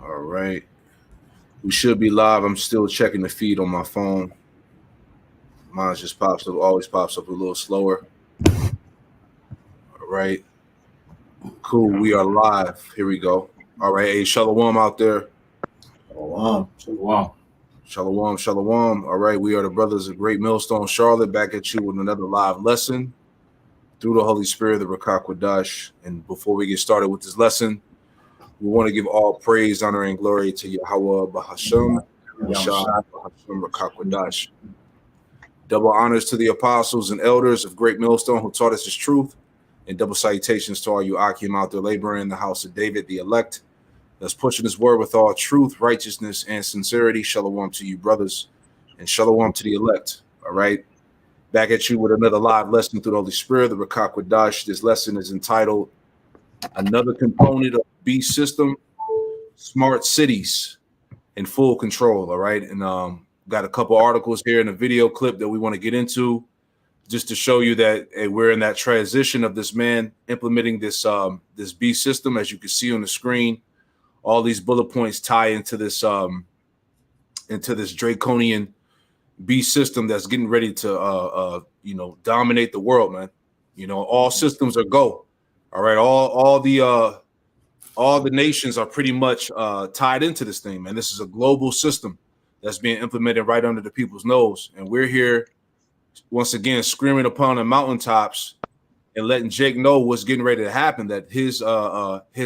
All right. We should be live. I'm still checking the feed on my phone. Mine just pops up, always pops up a little slower. All right. Cool. We are live. Here we go. All right. Hey, Shalom out there. Shalom. Shalom, shalom. All right. We are the brothers of Great Millstone, Charlotte, back at you with another live lesson through the Holy Spirit, the Rakak Wadash. And before we get started with this lesson, we want to give all praise, honor, and glory to Yahweh Bahasham, Bahasham Rakak Wadash. Double honors to the apostles and elders of Great Millstone who taught us his truth, and double salutations to all you Akim out there laboring in the house of David, the elect, that's pushing his word with all truth, righteousness, and sincerity. Shalom to you, brothers, and shalom to the elect. All right. Back at you with another live lesson through the Holy Spirit, the Rakak Wadash. This lesson is entitled Another Component of the Beast System, Smart Cities in Full Control. All right. And got a couple articles here in a video clip that we want to get into just to show you that we're in that transition of this man implementing this this beast system. As you can see on the screen, all these bullet points tie into this draconian beast system that's getting ready to dominate the world, man. You know, all systems are go. All right, all the nations are pretty much tied into this thing, man. This is a global system that's being implemented right under the people's nose, and we're here once again screaming upon the mountaintops and letting Jake know what's getting ready to happen. That his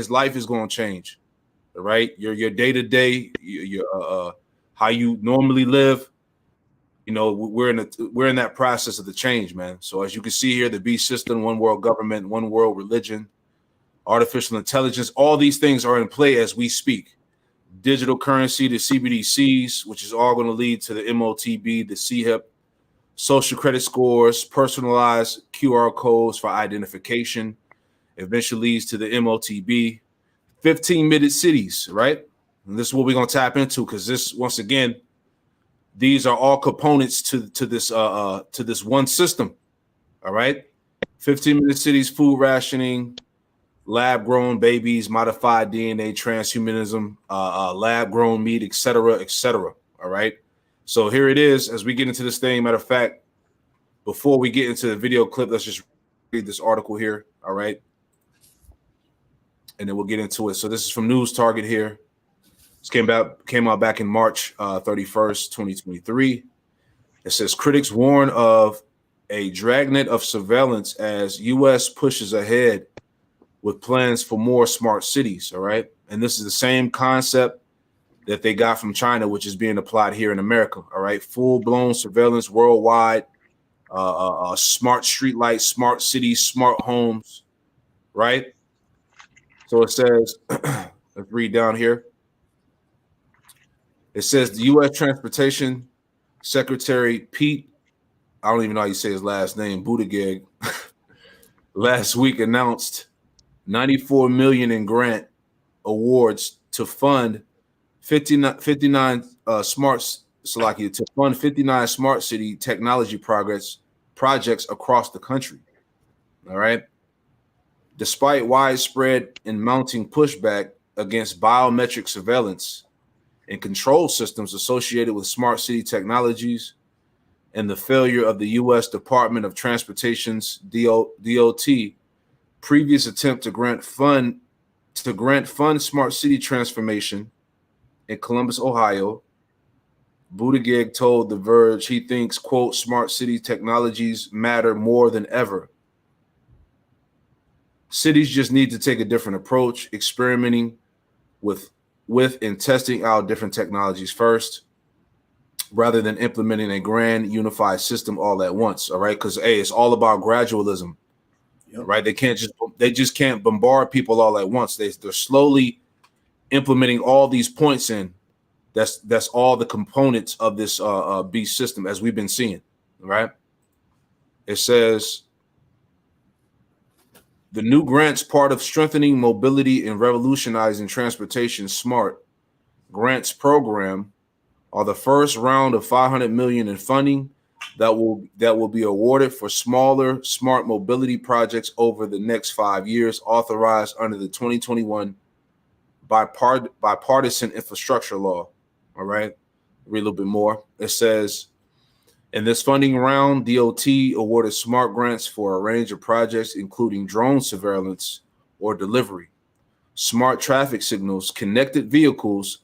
life is going to change. All right, your day to day, your how you normally live. You know, we're in that process of the change, man. So as you can see here, the beast system, one world government, one world religion, artificial intelligence, all these things are in play as we speak. Digital currency, the CBDCs, which is all going to lead to the MOTB, the CHIP, social credit scores, personalized QR codes for identification, eventually leads to the MOTB. 15-minute cities, right? And this is what we're going to tap into, because this, once again, these are all components to this one system. All right. 15-minute cities, food rationing, lab-grown babies, modified DNA, transhumanism, lab-grown meat, etc., etc. All right. So here it is as we get into this thing. Matter of fact, before we get into the video clip, let's just read this article here. All right. And then we'll get into it. So this is from News Target here. This came out back in March 31st, 2023. It says critics warn of a dragnet of surveillance as U.S. pushes ahead with plans for more smart cities. All right. And this is the same concept that they got from China, which is being applied here in America. All right. Full-blown surveillance worldwide, smart streetlights, smart cities, smart homes. Right. So it says, let's read down here. It says the U.S. Transportation Secretary Pete, I don't even know how you say his last name, Buttigieg, last week announced $94 million in grant awards to fund 59 smart city technology projects across the country. All right. Despite widespread and mounting pushback against biometric surveillance and control systems associated with smart city technologies and the failure of the U.S. Department of Transportation's DOT previous attempt to grant fund smart city transformation in Columbus, Ohio, Buttigieg told The Verge he thinks, quote, smart city technologies matter more than ever. Cities just need to take a different approach, experimenting with and testing out different technologies first, rather than implementing a grand unified system all at once. All right, because it's all about gradualism. Yep. Right? They just can't bombard people all at once. They're slowly implementing all these points in. That's all the components of this beast system, as we've been seeing. Right? It says the new grants, part of strengthening mobility and revolutionizing transportation smart grants program, are the first round of $500 million in funding that will be awarded for smaller smart mobility projects over the next 5 years, authorized under the 2021 bipartisan infrastructure law. All right, read a little bit more. It says, in this funding round, DOT awarded smart grants for a range of projects, including drone surveillance or delivery, smart traffic signals, connected vehicles,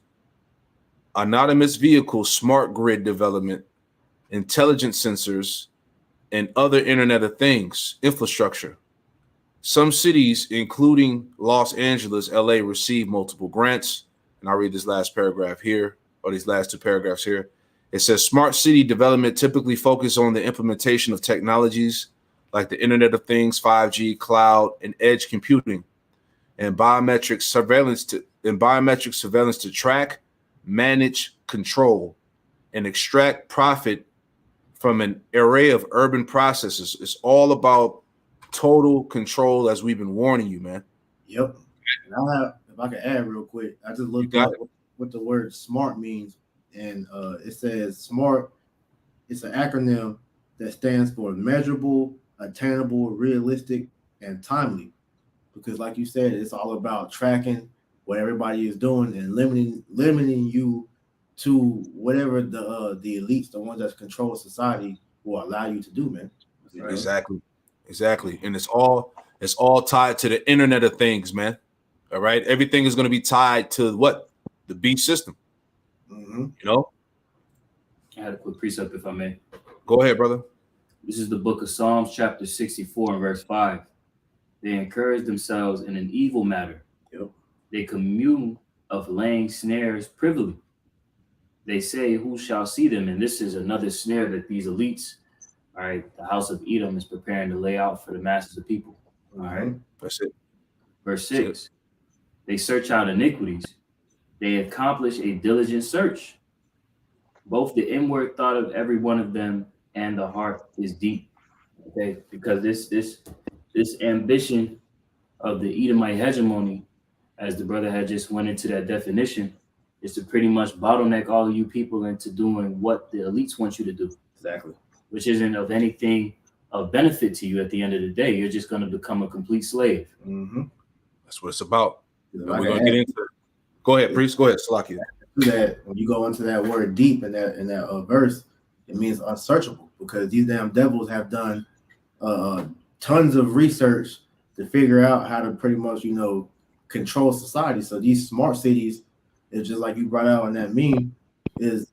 autonomous vehicles, smart grid development, intelligent sensors, and other Internet of Things infrastructure. Some cities, including Los Angeles, LA, received multiple grants. And I'll read this last paragraph here, or these last two paragraphs here. It says smart city development typically focus on the implementation of technologies like the Internet of Things, 5G, cloud, and edge computing, and biometric surveillance to track, manage, control, and extract profit from an array of urban processes. It's all about total control, as we've been warning you, man. Yep. And if I can add real quick, I just looked up what the word smart means, and it says smart. It's an acronym that stands for measurable, attainable, realistic, and timely. Because, like you said, it's all about tracking what everybody is doing and limiting you to whatever the elites, the ones that control society, will allow you to do, man. Right? Exactly. And it's all tied to the Internet of Things, man. All right. Everything is going to be tied to what? The B system. Mm-hmm. You know? I had a quick precept, if I may. Go ahead, brother. This is the book of Psalms, chapter 64, and verse 5. They encourage themselves in an evil matter. Yep. They commune of laying snares privily. They say, who shall see them? And this is another snare that these elites, all right, the house of Edom is preparing to lay out for the masses of people. All right. That's it. Verse 6. They search out iniquities. They accomplish a diligent search. Both the inward thought of every one of them and the heart is deep. Okay, because this ambition of the Edomite hegemony, as the brother had just went into that definition, is to pretty much bottleneck all of you people into doing what the elites want you to do. Exactly. Which isn't of anything of benefit to you at the end of the day. You're just going to become a complete slave. Mm-hmm. That's what it's about. We're going to get into it. Go ahead, priest. Go ahead, Salakia. That when you go into that word deep in that verse, it means unsearchable, because these damn devils have done tons of research to figure out how to pretty much, control society. So these smart cities is just like you brought out in that meme, is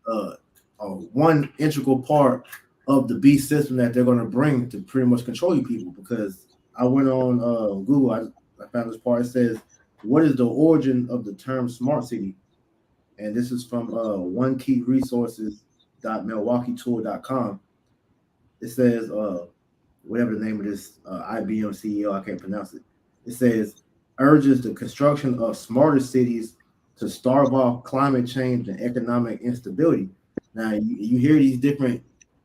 one integral part of the beast system that they're going to bring to pretty much control you people. Because I went on Google, I found this part. It says, what is the origin of the term smart city? And this is from onekeyresources.milwaukeetool.com. It says, whatever the name of this IBM CEO, I can't pronounce it. It says, urges the construction of smarter cities to starve off climate change and economic instability. Now, you hear these different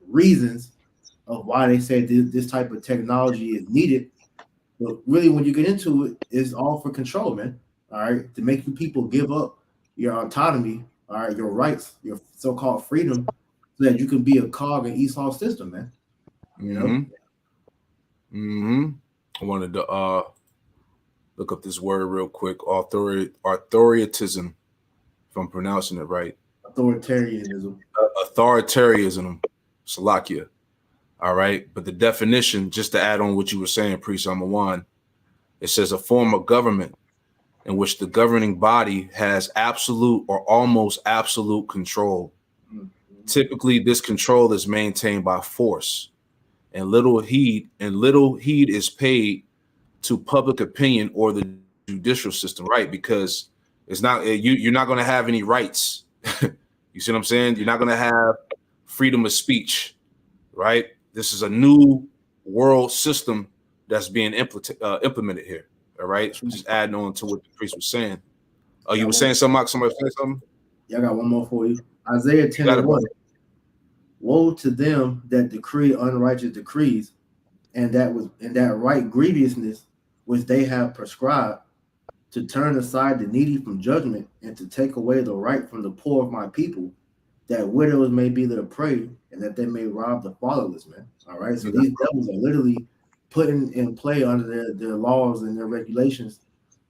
reasons of why they say this type of technology is needed. But really, when you get into it, it's all for control, man. All right, to make you people give up your autonomy, all right, your rights, your so-called freedom, so that you can be a cog in Esau's system, man. You know? Mm-hmm. I wanted to look up this word real quick. Authoritarianism, if I'm pronouncing it right. Authoritarianism. Authoritarianism. Salakia. All right. But the definition, just to add on what you were saying, Priest Amawan, it says a form of government in which the governing body has absolute or almost absolute control. Mm-hmm. Typically, this control is maintained by force, and little heed is paid to public opinion or the judicial system, right? Because it's not you're not going to have any rights. You see what I'm saying? You're not going to have freedom of speech, right? This is a new world system that's being implemented here. All right, so just adding on to what the priest was saying. Oh, you were saying something? Somebody saying something? Yeah, I got one more for you. Isaiah 10:1. Woe to them that decree unrighteous decrees, and that right grievousness which they have prescribed, to turn aside the needy from judgment, and to take away the right from the poor of my people, that widows may be their prey, and that they may rob the fatherless, man. All right. So these devils are literally putting in play under their laws and their regulations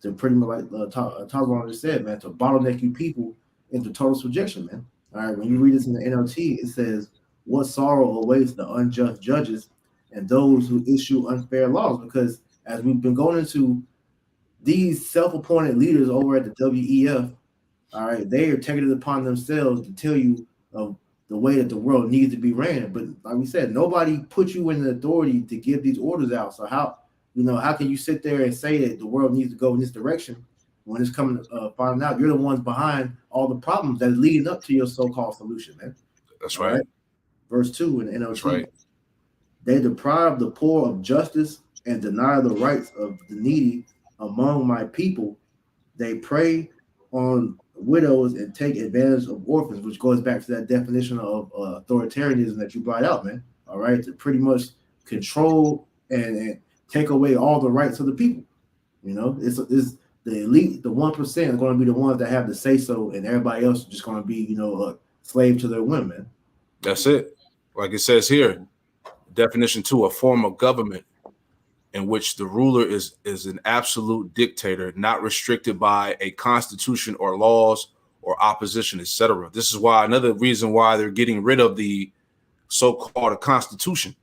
to pretty much, like Tyrone just said, man, to bottleneck you people into total subjection, man. All right. When you read this in the NLT, it says, "What sorrow awaits the unjust judges and those who issue unfair laws," because as we've been going into, these self-appointed leaders over at the WEF, all right, they are taking it upon themselves to tell you of the way that the world needs to be ran. But like we said, nobody put you in the authority to give these orders out. So how can you sit there and say that the world needs to go in this direction when it's coming finding out you're the ones behind all the problems that are leading up to your so-called solution, man? That's right. Verse 2 in NLT. That's right. They deprive the poor of justice and deny the rights of the needy among my people. They prey on widows and take advantage of orphans, which goes back to that definition of authoritarianism that you brought out, man. All right, to pretty much control and take away all the rights of the people. You know, it's the elite, the 1% are going to be the ones that have the say so, and everybody else is just going to be, a slave to their whim, man. That's it. Like it says here, definition 2, a form of government in which the ruler is an absolute dictator, not restricted by a constitution or laws or opposition, etc. This is why another reason why they're getting rid of the so-called constitution.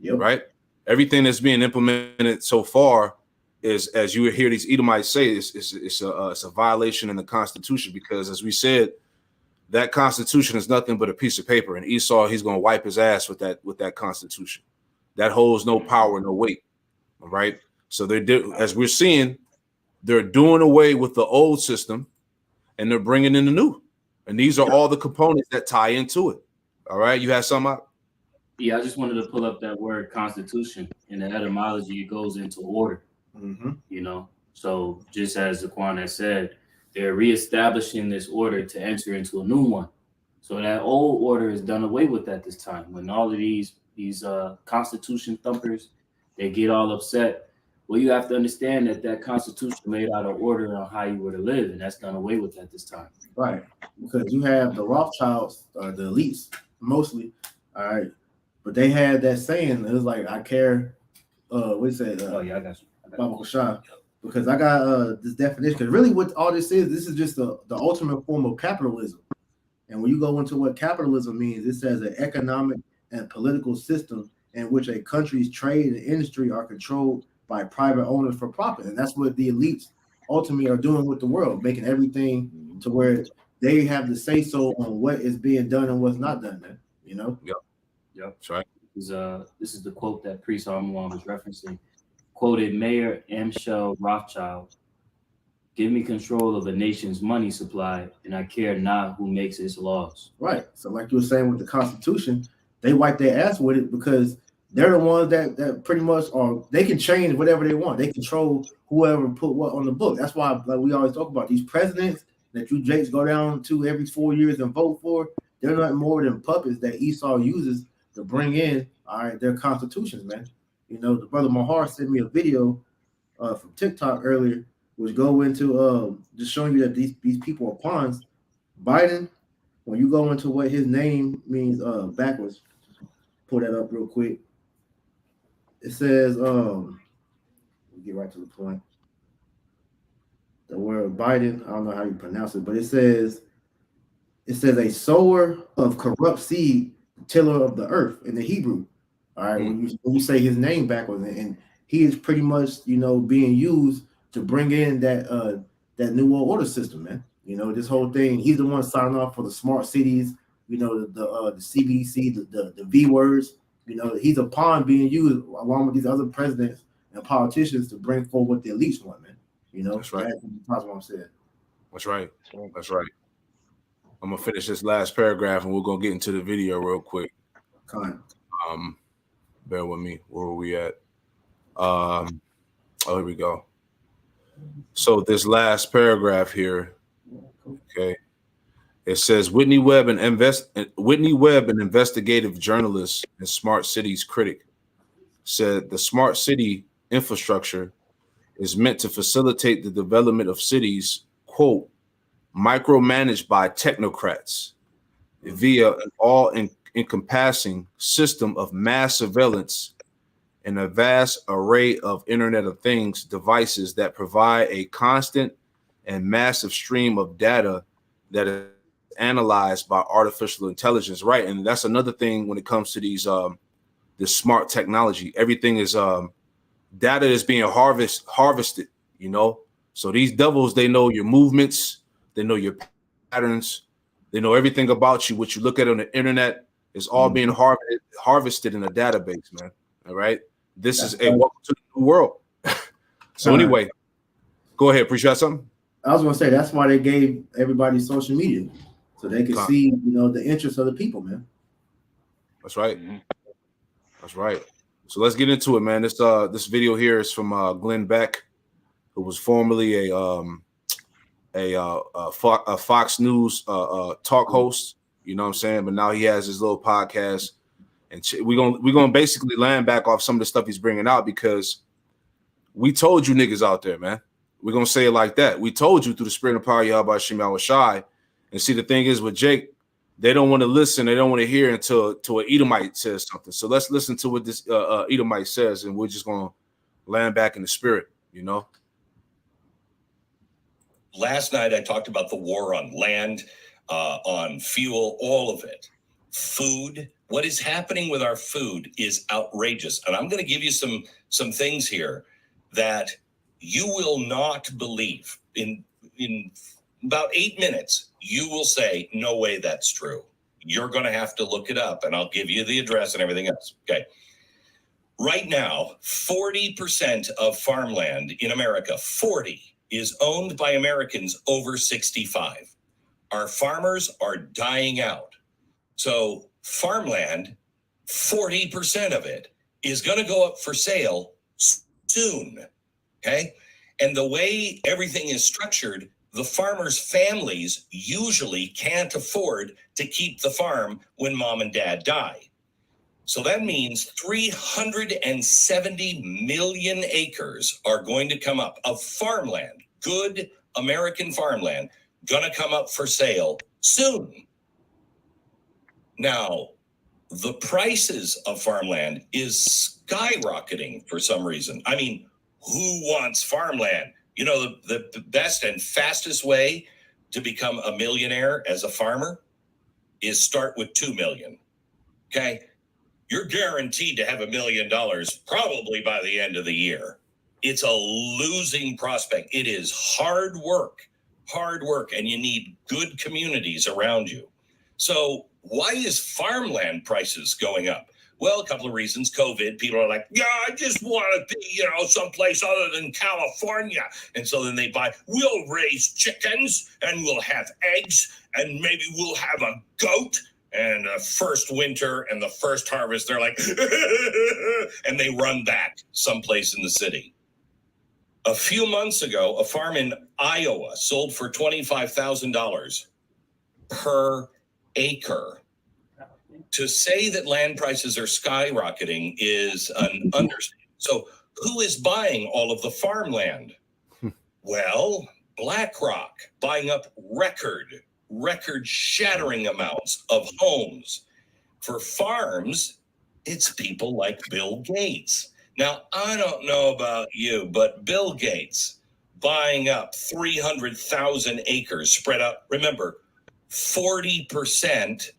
Yep. Right? Everything that's being implemented so far is, as you hear these Edomites say, it's a violation in the Constitution, because, as we said, that Constitution is nothing but a piece of paper, and Esau, he's going to wipe his ass with that Constitution. That holds no power, no weight. All right. So as we're seeing, they're doing away with the old system and they're bringing in the new. And these are all the components that tie into it. All right. You had something up? Yeah, I just wanted to pull up that word constitution. In the etymology, it goes into order. Mm-hmm. So just as Zaquan has said, they're reestablishing this order to enter into a new one. So that old order is done away with at this time. When all of these constitution thumpers, they get all upset. Well, you have to understand that Constitution laid out an order on how you were to live, and that's done away with at this time. Right, because you have the Rothschilds, the elites, mostly, all right, but they had that saying. It was like, I care. What is it? Oh yeah, I got you. Because I got this definition. Because really, what all this is just the ultimate form of capitalism. And when you go into what capitalism means, it says an economic and political system in which a country's trade and industry are controlled by private owners for profit. And that's what the elites ultimately are doing with the world, making everything to where they have the say so on what is being done and what's not done, man. Yep. That's right. This is the quote that Priest Armand was referencing. Quoted Mayor Amschel Rothschild, "Give me control of a nation's money supply, and I care not who makes its laws." Right. So like you were saying with the Constitution, they wipe their ass with it because they're the ones that pretty much they can change whatever they want. They control whoever put what on the book. That's why, like we always talk about, these presidents that you Jakes go down to every 4 years and vote for, they're not more than puppets that Esau uses to bring in, all right, their constitutions, man. The brother Mahar sent me a video from TikTok earlier, which go into just showing you that these people are pawns. Biden, when you go into what his name means backwards, pull that up real quick. It says, we'll get right to the point. The word Biden, I don't know how you pronounce it, but it says a sower of corrupt seed, tiller of the earth in the Hebrew. All right, when you say his name backwards, and he is pretty much, being used to bring in that new world order system, man. This whole thing. He's the one signing off for the smart cities. The CBDC, the V words. He's a pawn being used along with these other presidents and politicians to bring forward what the elites want, man. That's right. That's what I'm saying. That's right. That's right. I'm gonna finish this last paragraph and we're gonna get into the video real quick. Bear with me. Where were we at? Here we go. So this last paragraph here, okay, it says Whitney Webb, an investigative journalist and smart cities critic, said the smart city infrastructure is meant to facilitate the development of cities, quote, micromanaged by technocrats via an encompassing system of mass surveillance and a vast array of Internet of Things devices that provide a constant and massive stream of data that is analyzed by artificial intelligence. Right. And that's another thing when it comes to these this smart technology. Everything is data is being harvested, you know. So these devils, they know your movements, they know your patterns, they know everything about you. What you look at on the internet is all being harvested in a database, man. All right. This is a welcome to the new world. So anyway, go ahead. Appreciate something. I was gonna say that's why they gave everybody social media, so they could see, you know, the interests of the people, man. That's right. That's right. So let's get into it, man. This video here is from Glenn Beck, who was formerly a Fox News talk host. You know what I'm saying? But now he has his little podcast, and we're gonna basically land back off some of the stuff he's bringing out, because we told you niggas out there, man. We're gonna say it like that. We told you through the spirit and power of Yahweh Shem Yahweh Shai. And see, the thing is with Jake, they don't want to listen. They don't want to hear until an Edomite says something. So let's listen to what this Edomite says, and we're just gonna land back in the spirit, you know. Last night I talked about the war on land, on fuel, all of it. Food. What is happening with our food is outrageous. And I'm going to give you some things here that you will not believe. In about 8 minutes, you will say, no way that's true. You're going to have to look it up, and I'll give you the address and everything else. Okay. Right now, 40% of farmland in America, 40, is owned by Americans over 65. Our farmers are dying out. So farmland, 40% of it is going to go up for sale soon. Okay. And the way everything is structured, the farmers' families usually can't afford to keep the farm when mom and dad die. So that means 370 million acres are going to come up of farmland, good American farmland, going to come up for sale soon. Now, the prices of farmland is skyrocketing for some reason. I mean, who wants farmland? You know, the best and fastest way to become a millionaire as a farmer is start with 2 million. Okay. You're guaranteed to have $1 million probably by the end of the year. It's a losing prospect. It is hard work, and you need good communities around you. So why is farmland prices going up? Well, a couple of reasons. COVID, people are like, yeah, I just want to be, someplace other than California. And so then they we'll raise chickens and we'll have eggs and maybe we'll have a goat. And the first winter and the first harvest, they're like, and they run back someplace in the city. A few months ago, a farm in Iowa sold for $25,000 per acre. To say that land prices are skyrocketing is an understatement. So who is buying all of the farmland? Well, BlackRock buying up record-shattering amounts of homes. For farms, it's people like Bill Gates. Now, I don't know about you, but Bill Gates buying up 300,000 acres spread out. Remember, 40%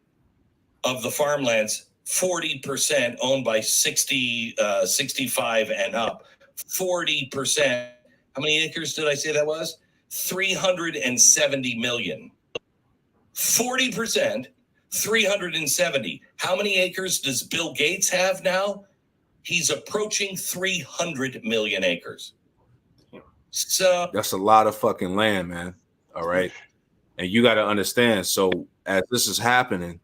of the farmlands, 40% owned by 65 and up. 40%. How many acres did I say that was? 370 million. 40%, 370. How many acres does Bill Gates have now? He's approaching 300 million acres. So that's a lot of fucking land, man. All right. And you got to understand. So as this is happening,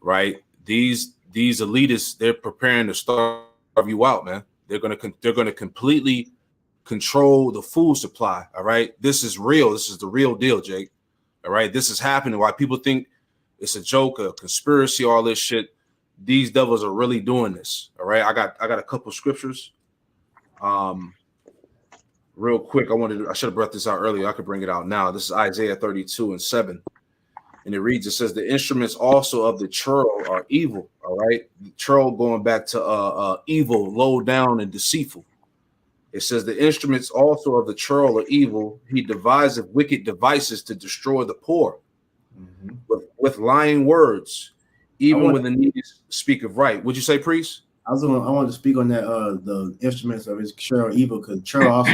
right, these elitists, they're preparing to starve you out, man. They're gonna completely control the food supply. All right. This is real. This is the real deal, Jake. All right. This is happening. Why people think it's a joke, a conspiracy, all this shit. These devils are really doing this. All right. I got a couple scriptures. Real quick. I should have brought this out earlier. I could bring it out now. This is Isaiah 32:7. And And it reads, it says, the instruments also of the churl are evil. All right. The churl going back to evil, low down and deceitful. It says the instruments also of the churl are evil. He deviseth wicked devices to destroy the poor with lying words, even when the needy speak of right. Would you say, priest? I wanted to speak on that the instruments of his churl evil, because churl also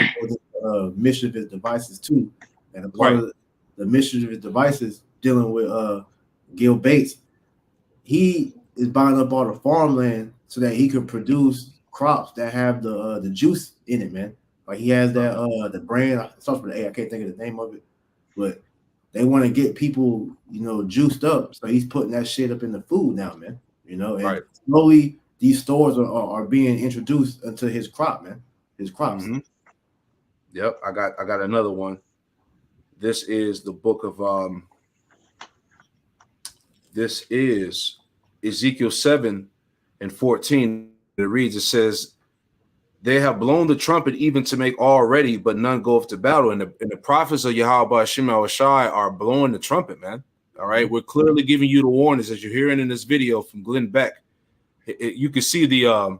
goes mischievous devices too. And a part of the mischievous devices dealing with Gil Bates, he is buying up all the farmland so that he can produce crops that have the juice in it, man. Like he has that the brand, it starts with an A, I can't think of the name of it, but they want to get people, juiced up. So he's putting that shit up in the food now, man. And slowly these stores are being introduced into his crop, man. His crops. Mm-hmm. Yep, I got another one. This is the book of this is Ezekiel 7:14. It reads, it says, they have blown the trumpet even to make all ready, but none goeth to battle. And the prophets of Yahweh Hashem Shai are blowing the trumpet, man. All right. We're clearly giving you the warnings as you're hearing in this video from Glenn Beck. You can see the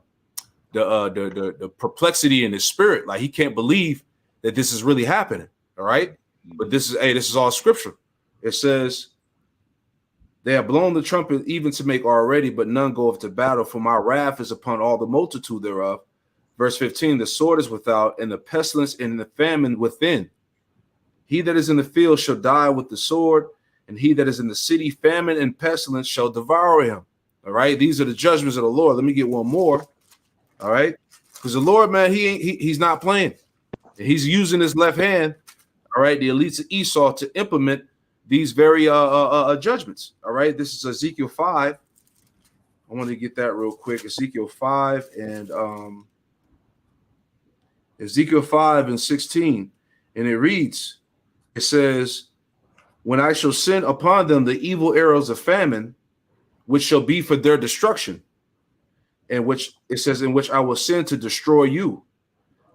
perplexity in his spirit. Like he can't believe that this is really happening. All right. But this is all scripture. It says, they have blown the trumpet even to make all ready, but none goeth to battle, for my wrath is upon all the multitude thereof. Verse 15, the sword is without, and the pestilence and the famine within. He that is in the field shall die with the sword, and he that is in the city, famine and pestilence shall devour him. All right, these are the judgments of the Lord. Let me get one more. All right, because the Lord, man, he's not playing. He's using his left hand, all right, the elites of Esau, to implement these very judgments. All right, this is Ezekiel 5. I want to get that real quick. Ezekiel 5 and Ezekiel 5:16, and it reads, it says, when I shall send upon them the evil arrows of famine, which shall be for their destruction, and which it says, in which I will send to destroy you,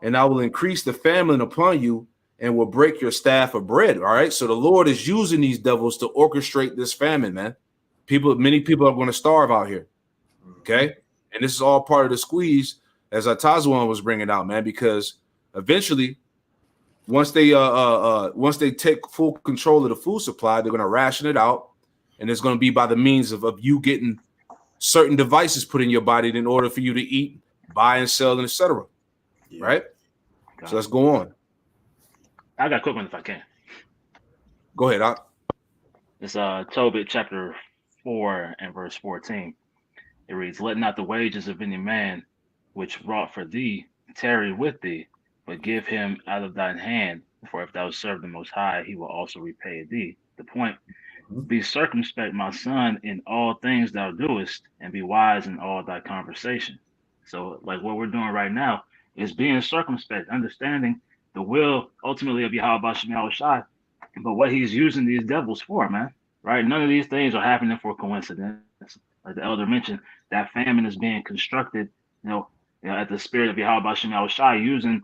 and I will increase the famine upon you, and will break your staff of bread. All right. So the Lord is using these devils to orchestrate this famine, man. Many people are going to starve out here. Okay. And this is all part of the squeeze, as Atazuan was bringing out, man, because eventually, once they take full control of the food supply, they're going to ration it out. And it's going to be by the means of you getting certain devices put in your body in order for you to eat, buy and sell, and etc. Yeah. Right. So let's go on. I got a quick one if I can. Go ahead, Doc. It's Tobit chapter 4 and verse 14. It reads, let not the wages of any man which wrought for thee tarry with thee, but give him out of thine hand, for if thou serve the Most High, he will also repay thee. The point, be circumspect, my son, in all things thou doest, and be wise in all thy conversation. So like what we're doing right now is being circumspect, understanding the will ultimately of Yahweh Shem Shai, but what he's using these devils for, man, right? None of these things are happening for coincidence. Like the elder mentioned, that famine is being constructed, at the spirit of Yahweh Shem Shai, using,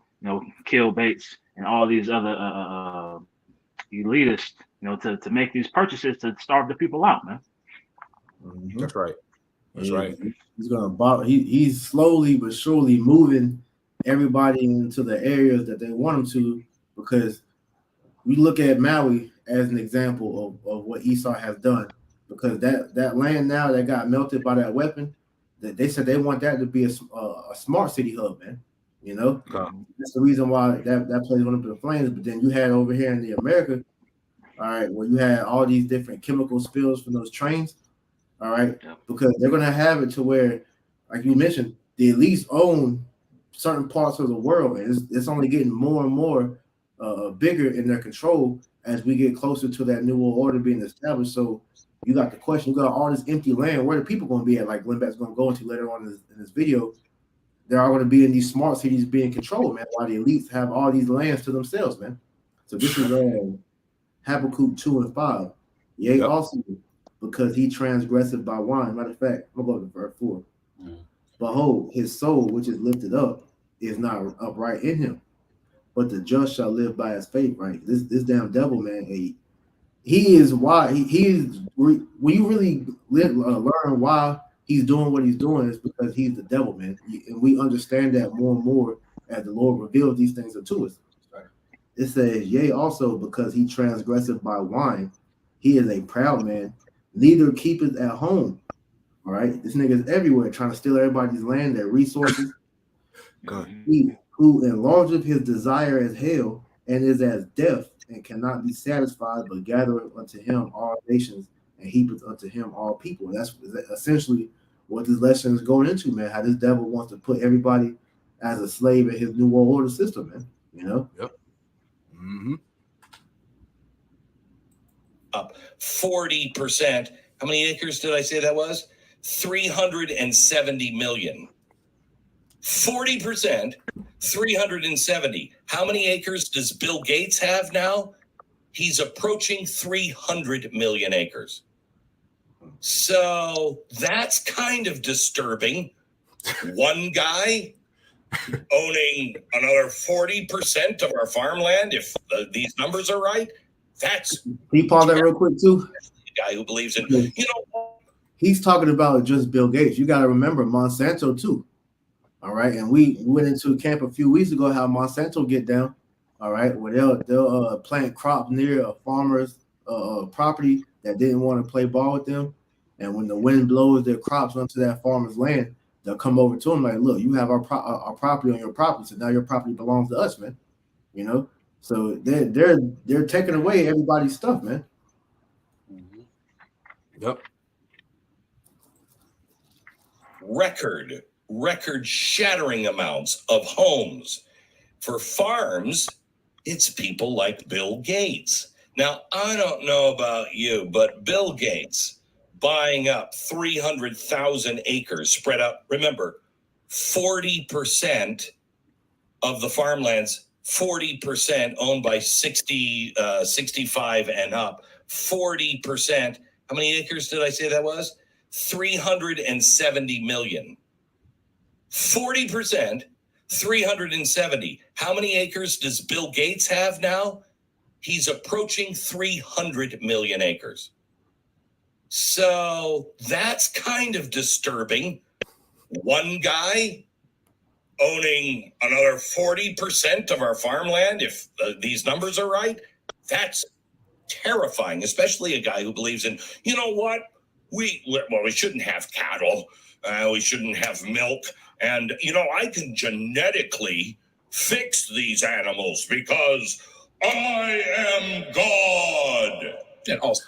Kill Bates and all these other elitists, to make these purchases to starve the people out, man. Mm-hmm. That's right. That's right. He's gonna he's slowly but surely moving everybody into the areas that they want them to, because we look at Maui as an example of what Esau has done, because that land now that got melted by that weapon, that they said they want that to be a smart city hub, man. That's the reason why that place went up in flames. But then you had over here in the America, all right, where you had all these different chemical spills from those trains, all right, because they're gonna have it to where, like you mentioned, the elites own certain parts of the world, and it's only getting more and more bigger in their control as we get closer to that new world order being established. So you got the question, you got all this empty land, where are the people going to be at? Like Glenn Beck's going to go into later on in this video, they're all going to be in these smart cities being controlled, man, while the elites have all these lands to themselves, man. So this is Habakkuk 2 and 5. Yea, also, because he transgressed by wine. Matter of fact, I'm going to go to verse 4. Behold, his soul, which is lifted up, is not upright in him, but the just shall live by his faith, right? This damn devil, man, he is why he's when you really learn why he's doing what he's doing is because he's the devil, man. And we understand that more and more as the Lord reveals these things unto us. Right. It says, yea, also because he transgresseth by wine, he is a proud man, neither keepeth at home. All right, this nigga is everywhere trying to steal everybody's land, their resources. He who enlargeth his desire as hell and is as death and cannot be satisfied, but gathereth unto him all nations and heapeth unto him all people. That's essentially what this lesson is going into, man. How this devil wants to put everybody as a slave in his new world order system, man. You know? Yep. Mm-hmm. Up 40%. How many acres did I say that was? 370 million. 40%, 370. How many acres does Bill Gates have now? He's approaching 300 million acres. So that's kind of disturbing. One guy owning another 40% of our farmland, if these numbers are right, that's... Can you pause that real quick, too? The guy who believes in... You know, he's talking about just Bill Gates. You got to remember Monsanto, too. All right, and we went into camp a few weeks ago. How Monsanto get down? All right, where they'll plant crops near a farmer's property that didn't want to play ball with them, and when the wind blows their crops onto that farmer's land, they'll come over to him like, "Look, you have our property on your property, so now your property belongs to us, man." You know, so they're taking away everybody's stuff, man. Yep. Record-shattering amounts of homes. For farms, it's people like Bill Gates. Now, I don't know about you, but Bill Gates buying up 300,000 acres spread out. Remember, 40% of the farmlands, 40% owned by 65 and up. 40%. How many acres did I say that was? 370 million. 40%, 370. How many acres does Bill Gates have now? He's approaching 300 million acres. So that's kind of disturbing. One guy owning another 40% of our farmland, if these numbers are right, that's terrifying, especially a guy who believes in, you know what? We shouldn't have cattle. We shouldn't have milk. And, you know, I can genetically fix these animals because I am God.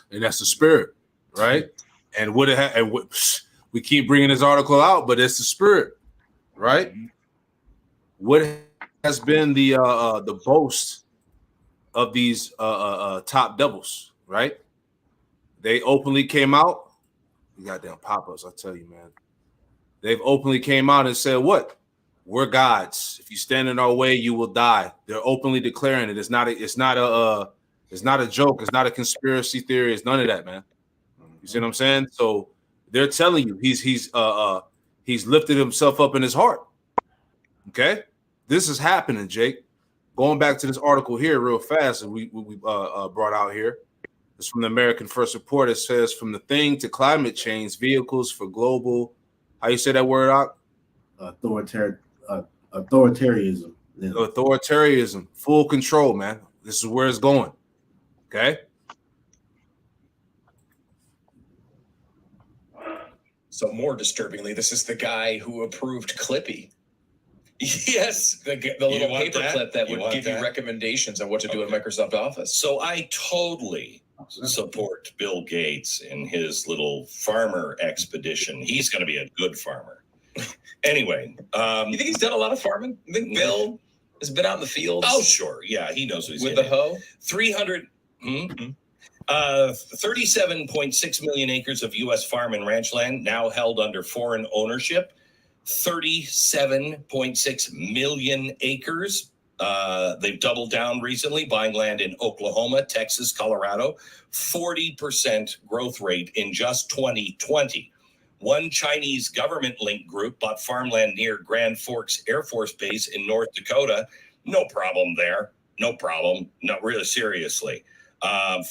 And that's the spirit, right? And we keep bringing this article out, but it's the spirit, right? What has been the boast of these top devils, right? They openly came out. You goddamn pop-ups, I tell you, man. They've openly came out and said, what? We're gods. If you stand in our way, you will die. They're openly declaring it. It's not a joke. It's not a conspiracy theory. It's none of that, man. You see what I'm saying? So they're telling you he's lifted himself up in his heart. Okay? This is happening, Jake. Going back to this article here real fast, and we brought out here. It's from the American First Report. It says, from the thing to climate change, vehicles for global, how you say that word out? Authoritarianism. Yeah. Authoritarianism. Full control, man. This is where it's going. Okay? So more disturbingly, this is the guy who approved Clippy. Yes. The little paperclip that would give you recommendations on what to do in Microsoft Office. So I totally support Bill Gates in his little farmer expedition. He's going to be a good farmer. Anyway. You think he's done a lot of farming? You think Bill has been out in the fields? Oh, sure. Yeah, he knows what he's with the hoe? 37.6 million acres of U.S. farm and ranch land now held under foreign ownership. 37.6 million acres. They've doubled down recently, buying land in Oklahoma, Texas, Colorado. 40% growth rate in just 2020. One Chinese government-linked group bought farmland near Grand Forks Air Force Base in North Dakota. No problem there. No problem. Not really seriously.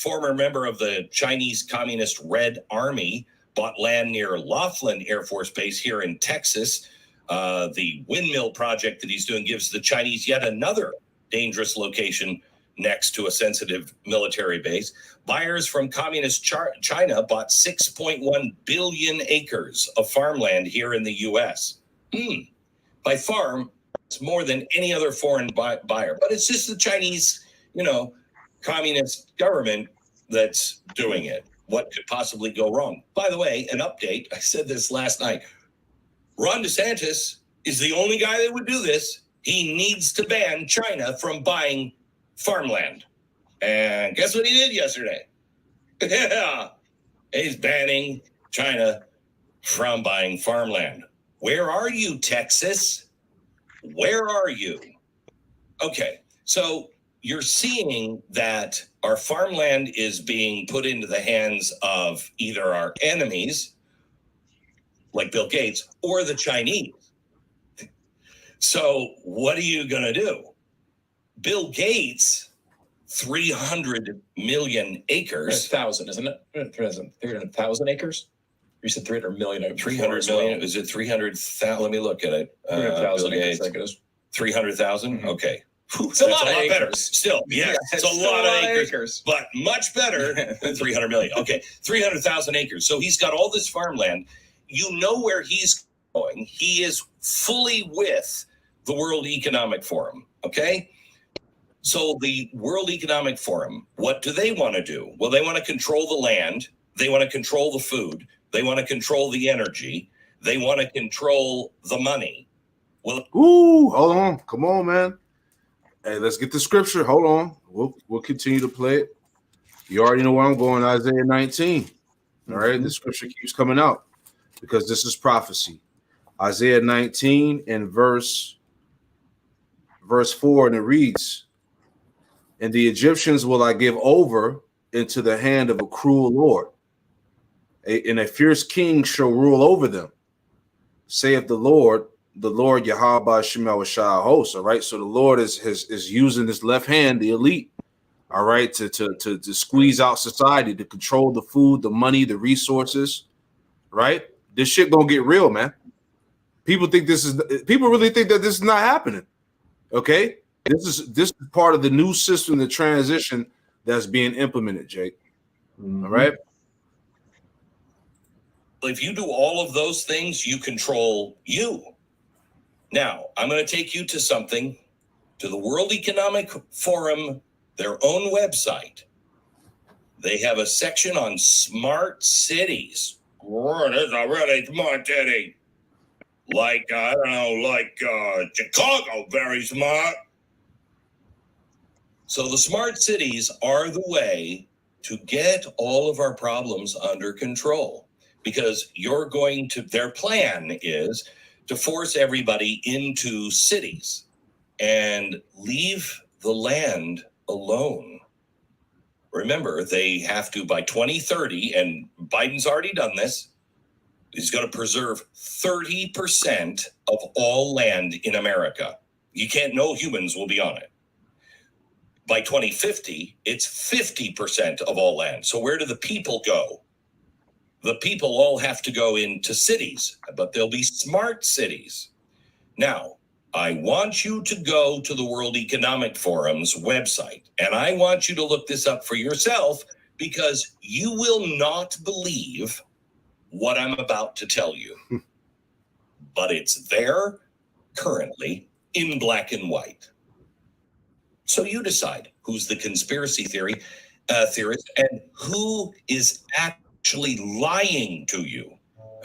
Former member of the Chinese Communist Red Army bought land near Laughlin Air Force Base here in Texas. The windmill project that he's doing gives the Chinese yet another dangerous location next to a sensitive military base. Buyers from communist China bought 6.1 billion acres of farmland here in the U.S. By farm, it's more than any other foreign buyer. But it's just the Chinese, communist government that's doing it. What could possibly go wrong? By the way, an update. I said this last night. Ron DeSantis is the only guy that would do this. He needs to ban China from buying farmland. And guess what he did yesterday? Yeah, he's banning China from buying farmland. Where are you, Texas? Where are you? Okay, so you're seeing that our farmland is being put into the hands of either our enemies, like Bill Gates, or the Chinese. So what are you going to do? Bill Gates, 300 million acres. 1,000, isn't it? 300,000 acres? You said 300 million. 300 million. Is it 300,000? Let me look at it. 300,000 acres. 300,000? Mm-hmm. Okay. It's a lot better. acres. Still, yes, it's a lot of acres, but much better than 300 million. Okay, 300,000 acres. So he's got all this farmland. You know where he's going. He is fully with the World Economic Forum, okay? So the World Economic Forum, what do they want to do? Well, they want to control the land. They want to control the food. They want to control the energy. They want to control the money. Well, hold on. Come on, man. Hey, let's get the scripture. Hold on. We'll continue to play it. You already know where I'm going, Isaiah 19. All right, the scripture keeps coming out because this is prophecy. Isaiah 19 and verse 4, and it reads, "And the Egyptians will I give over into the hand of a cruel Lord, and a fierce king shall rule over them, saith the Lord Yahweh Shema Shah host." All right, so the Lord is using his left hand, the elite, all right, to squeeze out society, to control the food, the money, the resources, right? This shit gonna get real, man. People really think that this is not happening. Okay, this is part of the new system, the transition that's being implemented, Jake. Mm-hmm. All right. if you do all of those things, you control you. Now, I'm going to take you to something, to the World Economic Forum, their own website. They have a section on smart cities. What is a really smart city? Like Chicago, very smart. So the smart cities are the way to get all of our problems under control, because their plan is to force everybody into cities and leave the land alone. Remember, they have to, by 2030, and Biden's already done this, he's going to preserve 30% of all land in America. No humans will be on it. By 2050, it's 50% of all land. So where do the people go? The people all have to go into cities, but they'll be smart cities. Now, I want you to go to the World Economic Forum's website, and I want you to look this up for yourself, because you will not believe what I'm about to tell you. But it's there currently in black and white. So you decide who's the conspiracy theorist and who is actually lying to you.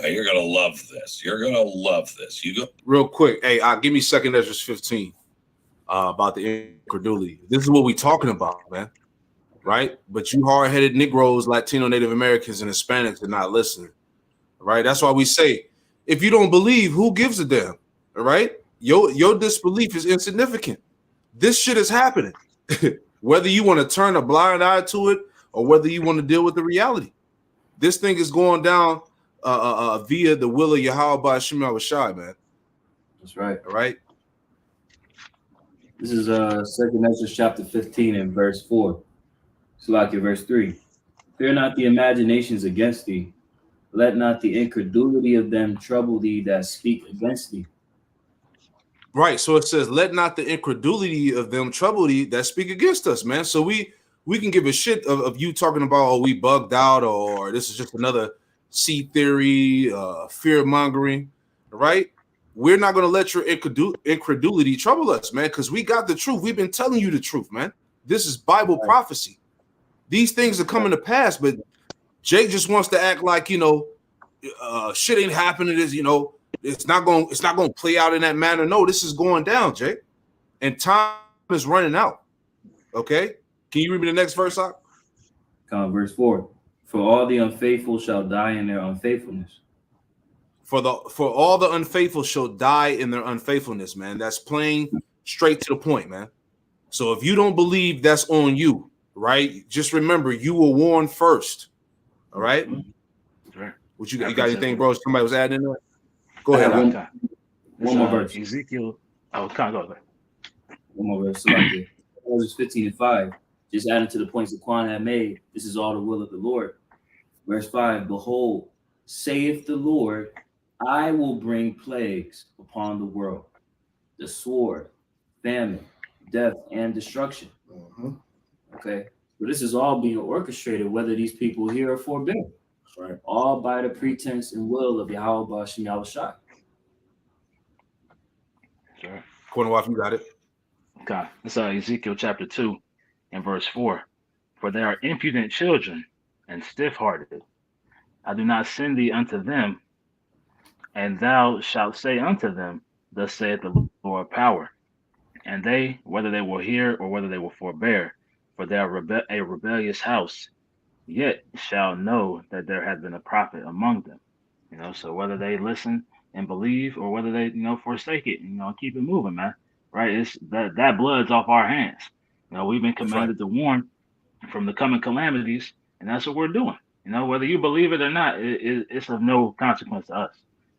You're going to love this. You're going to love this. You go real quick. Hey, give me 2 Ezra 15 about the incredulity. This is what we're talking about, man. Right? But you hard-headed Negroes, Latino, Native Americans, and Hispanics are not listening. Right? That's why we say, if you don't believe, who gives a damn? All right? Your disbelief is insignificant. This shit is happening. Whether you want to turn a blind eye to it or whether you want to deal with the reality. This thing is going down via the will of Yahweh Shema Rashai, man. That's right. All right. This is 2 Ezra chapter 15 and verse 4. Salakia, verse 3. Fear not the imaginations against thee. Let not the incredulity of them trouble thee that speak against thee. Right. So it says, let not the incredulity of them trouble thee that speak against us, man. So we can give a shit of you talking about, oh, we bugged out, or this is just another sea theory, fear mongering, right? We're not going to let your incredulity trouble us, man, because we got the truth. We've been telling you the truth, man. This is Bible prophecy. These things are coming to pass, but Jake just wants to act like, shit ain't happening. It's not going to play out in that manner. No, this is going down, Jake. And time is running out. Okay? Can you read me the next verse, Doc? Verse 4. For all the unfaithful shall die in their unfaithfulness. For all the unfaithful shall die in their unfaithfulness, man. That's plain, straight to the point, man. So if you don't believe, that's on you, right? Just remember, you were warned first. All right? Right. What you got anything, bro? Somebody was adding in there? Go I ahead. have one more verse. Ezekiel. Oh, kind of go ahead. One more verse. Salakia. Verses 15 and 5. Just adding to the points that Quan had made. This is all the will of the Lord. Verse 5. Behold, saith the Lord, I will bring plagues upon the world, the sword, famine, death, and destruction. Okay, so this is all being orchestrated, whether these people here are forbidden. That's right. All by the pretense and will of Yahweh Ba'ashem Yahushua. Sure. Corner wife, you got it. Okay. It's Ezekiel chapter 2 and verse 4. For they are impudent children and stiff-hearted. I do not send thee unto them, and thou shalt say unto them, thus saith the Lord of power. And they, whether they will hear or whether they will forbear, for they are a rebellious house, yet shall know that there hath been a prophet among them. So whether they listen and believe or whether they, forsake it, keep it moving, man. Right? It's that blood's off our hands. We've been commanded to warn from the coming calamities, and that's what we're doing. Whether you believe it or not, it's of no consequence to us,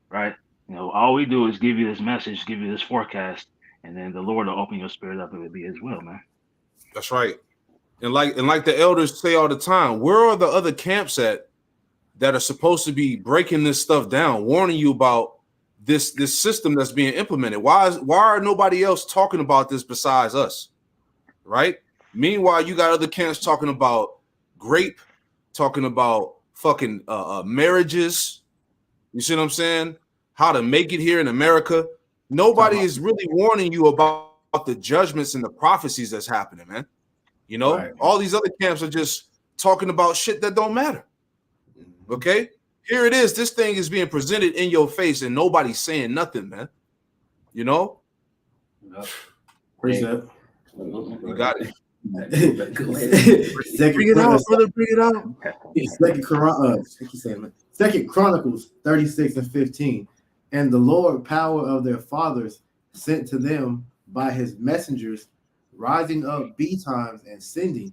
right? All we do is give you this message, give you this forecast, and then the Lord will open your spirit up. It will be His will, man. That's right. And like the elders say all the time, where are the other camps at that are supposed to be breaking this stuff down, warning you about this system that's being implemented? Why are nobody else talking about this besides us? Right? Meanwhile, you got other camps talking about grape, talking about fucking marriages. You see what I'm saying? How to make it here in America. Nobody is really warning you about the judgments and the prophecies that's happening, man. Right. All these other camps are just talking about shit that don't matter. Okay? Here it is. This thing is being presented in your face and nobody's saying nothing, man. Precept. You got it. Bring it out, brother. Bring it out. Second Chronicles 36 and 15. And the Lord power of their fathers sent to them by his messengers, rising up betimes and sending,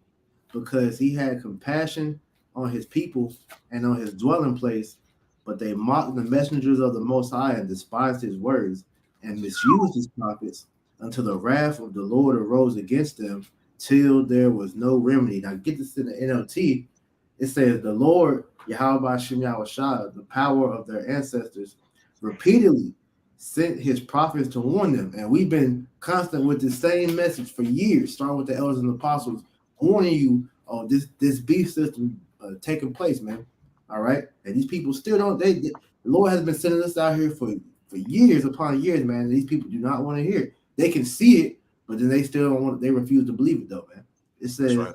because he had compassion on his people and on his dwelling place. But they mocked the messengers of the Most High and despised his words and misused his prophets until the wrath of the Lord arose against them, till there was no remedy. Now get this in the NLT. It says the Lord, Yahweh Ba'ashem Yahushua, the power of their ancestors, repeatedly sent his prophets to warn them. And we've been constant with the same message for years, starting with the elders and apostles, warning you of this beef system taking place, man. All right. And these people still don't, the Lord has been sending us out here for years upon years, man. And these people do not want to hear it. They can see it, but then they still don't want, they refuse to believe it though, man. It says, right.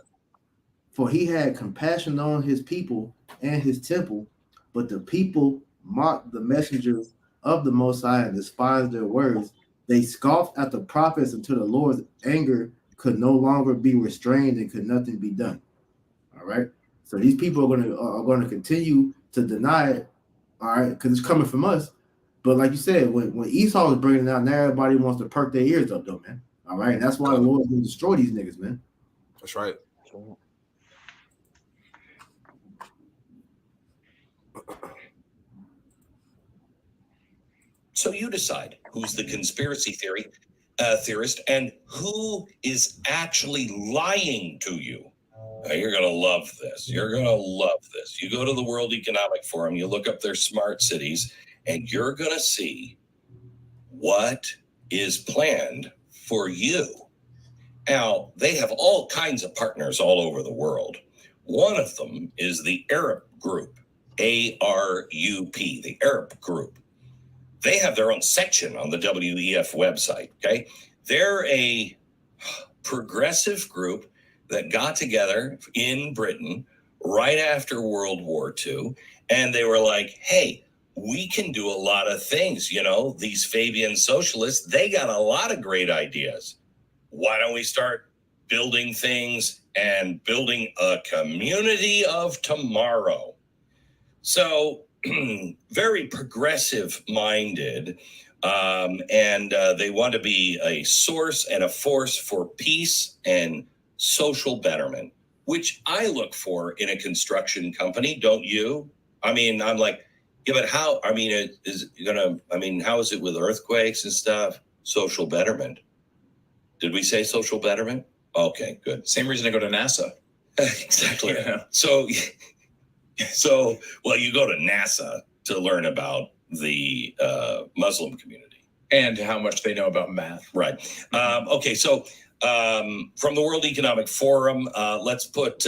For he had compassion on his people and his temple, but the people mocked the messengers of the Most High and despised their words. They scoffed at the prophets until the Lord's anger could no longer be restrained and could nothing be done. All right. So these people are going to continue to deny it. All right, because it's coming from us. But like you said, when Esau was bringing it out, now everybody wants to perk their ears up, though, man. All right, and that's why the Lord's going to destroy these niggas, man. That's right. So you decide who's the conspiracy theorist and who is actually lying to you. You're going to love this. You're going to love this. You go to the World Economic Forum, you look up their smart cities, and you're going to see what is planned for you. Now, they have all kinds of partners all over the world. One of them is the Arab Group, ARUP, the Arab Group. They have their own section on the WEF website, okay? They're a progressive group that got together in Britain right after World War II, and they were like, hey, we can do a lot of things. You know, these Fabian socialists, they got a lot of great ideas. Why don't we start building things and building a community of tomorrow? So very progressive minded, and they want to be a source and a force for peace and social betterment, which I look for in a construction company, don't you? I mean, I'm like, yeah, but how? I mean, how is it with earthquakes and stuff? Social betterment. Did we say social betterment? Okay, good. Same reason I go to NASA. Exactly. Yeah. So, well, you go to NASA to learn about the Muslim community And how much they know about math. Right. Okay, so from the World Economic Forum, let's put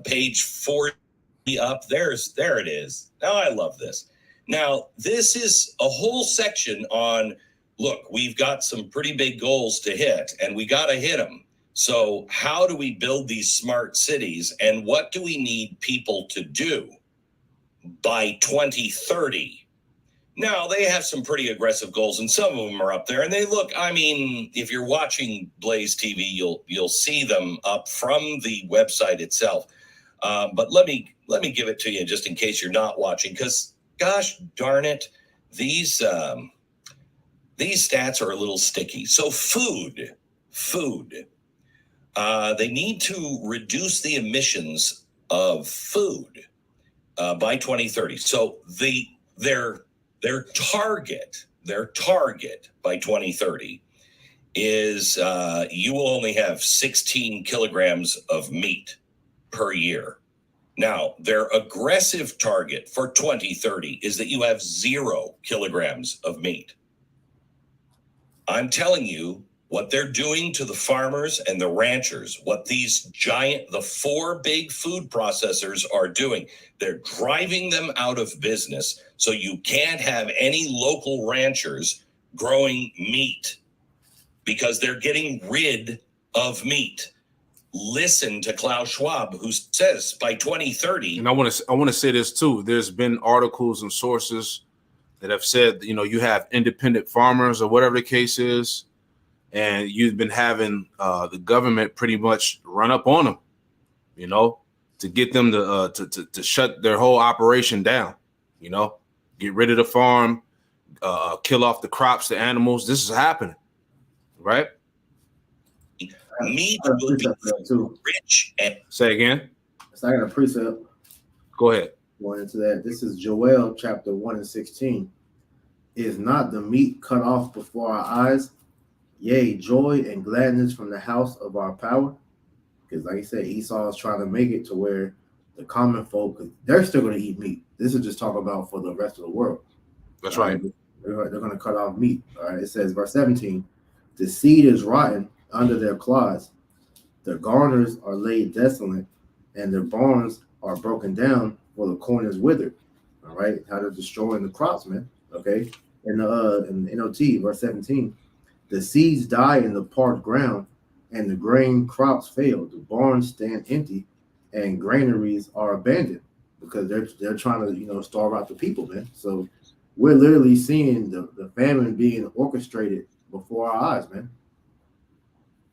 page 40 up. There it is. Now I love this. Now, this is a whole section on, look, we've got some pretty big goals to hit, and we got to hit them. So how do we build these smart cities, and what do we need people to do by 2030? Now, they have some pretty aggressive goals, and some of them are up there. And they look, I mean, if you're watching Blaze TV, you'll see them up from the website itself. But let me give it to you just in case you're not watching, because gosh darn it, these stats are a little sticky. So food. They need to reduce the emissions of food by 2030. So their target by 2030 is you will only have 16 kilograms of meat per year. Now, their aggressive target for 2030 is that you have 0 kilograms of meat. I'm telling you what they're doing to the farmers and the ranchers, what the 4 big food processors are doing. They're driving them out of business, so you can't have any local ranchers growing meat because they're getting rid of meat. Listen to Klaus Schwab, who says by 2030. And I want to say this too. There's been articles and sources that have said, you know, you have independent farmers or whatever the case is, and you've been having the government pretty much run up on them, you know, to get them to shut their whole operation down, you know, get rid of the farm, kill off the crops, the animals. This is happening, right? Meat will be rich. And say again. So I got a precept. Go ahead. Going into that. This is Joel chapter 1 and 16. Is not the meat cut off before our eyes? Yea, joy and gladness from the house of our power. Because like I said, Esau is trying to make it to where the common folk, they're still going to eat meat. This is just talking about for the rest of the world. That's right. They're going to cut off meat. All right. It says, verse 17, the seed is rotten under their clods. Their garners are laid desolate, and their barns are broken down, for the corn is withered. All right. How they're destroying the crops, man. Okay. In the NOT, verse 17, the seeds die in the parched ground, and the grain crops fail. The barns stand empty, and granaries are abandoned because they're trying to, you know, starve out the people, man. So we're literally seeing the famine being orchestrated before our eyes, man.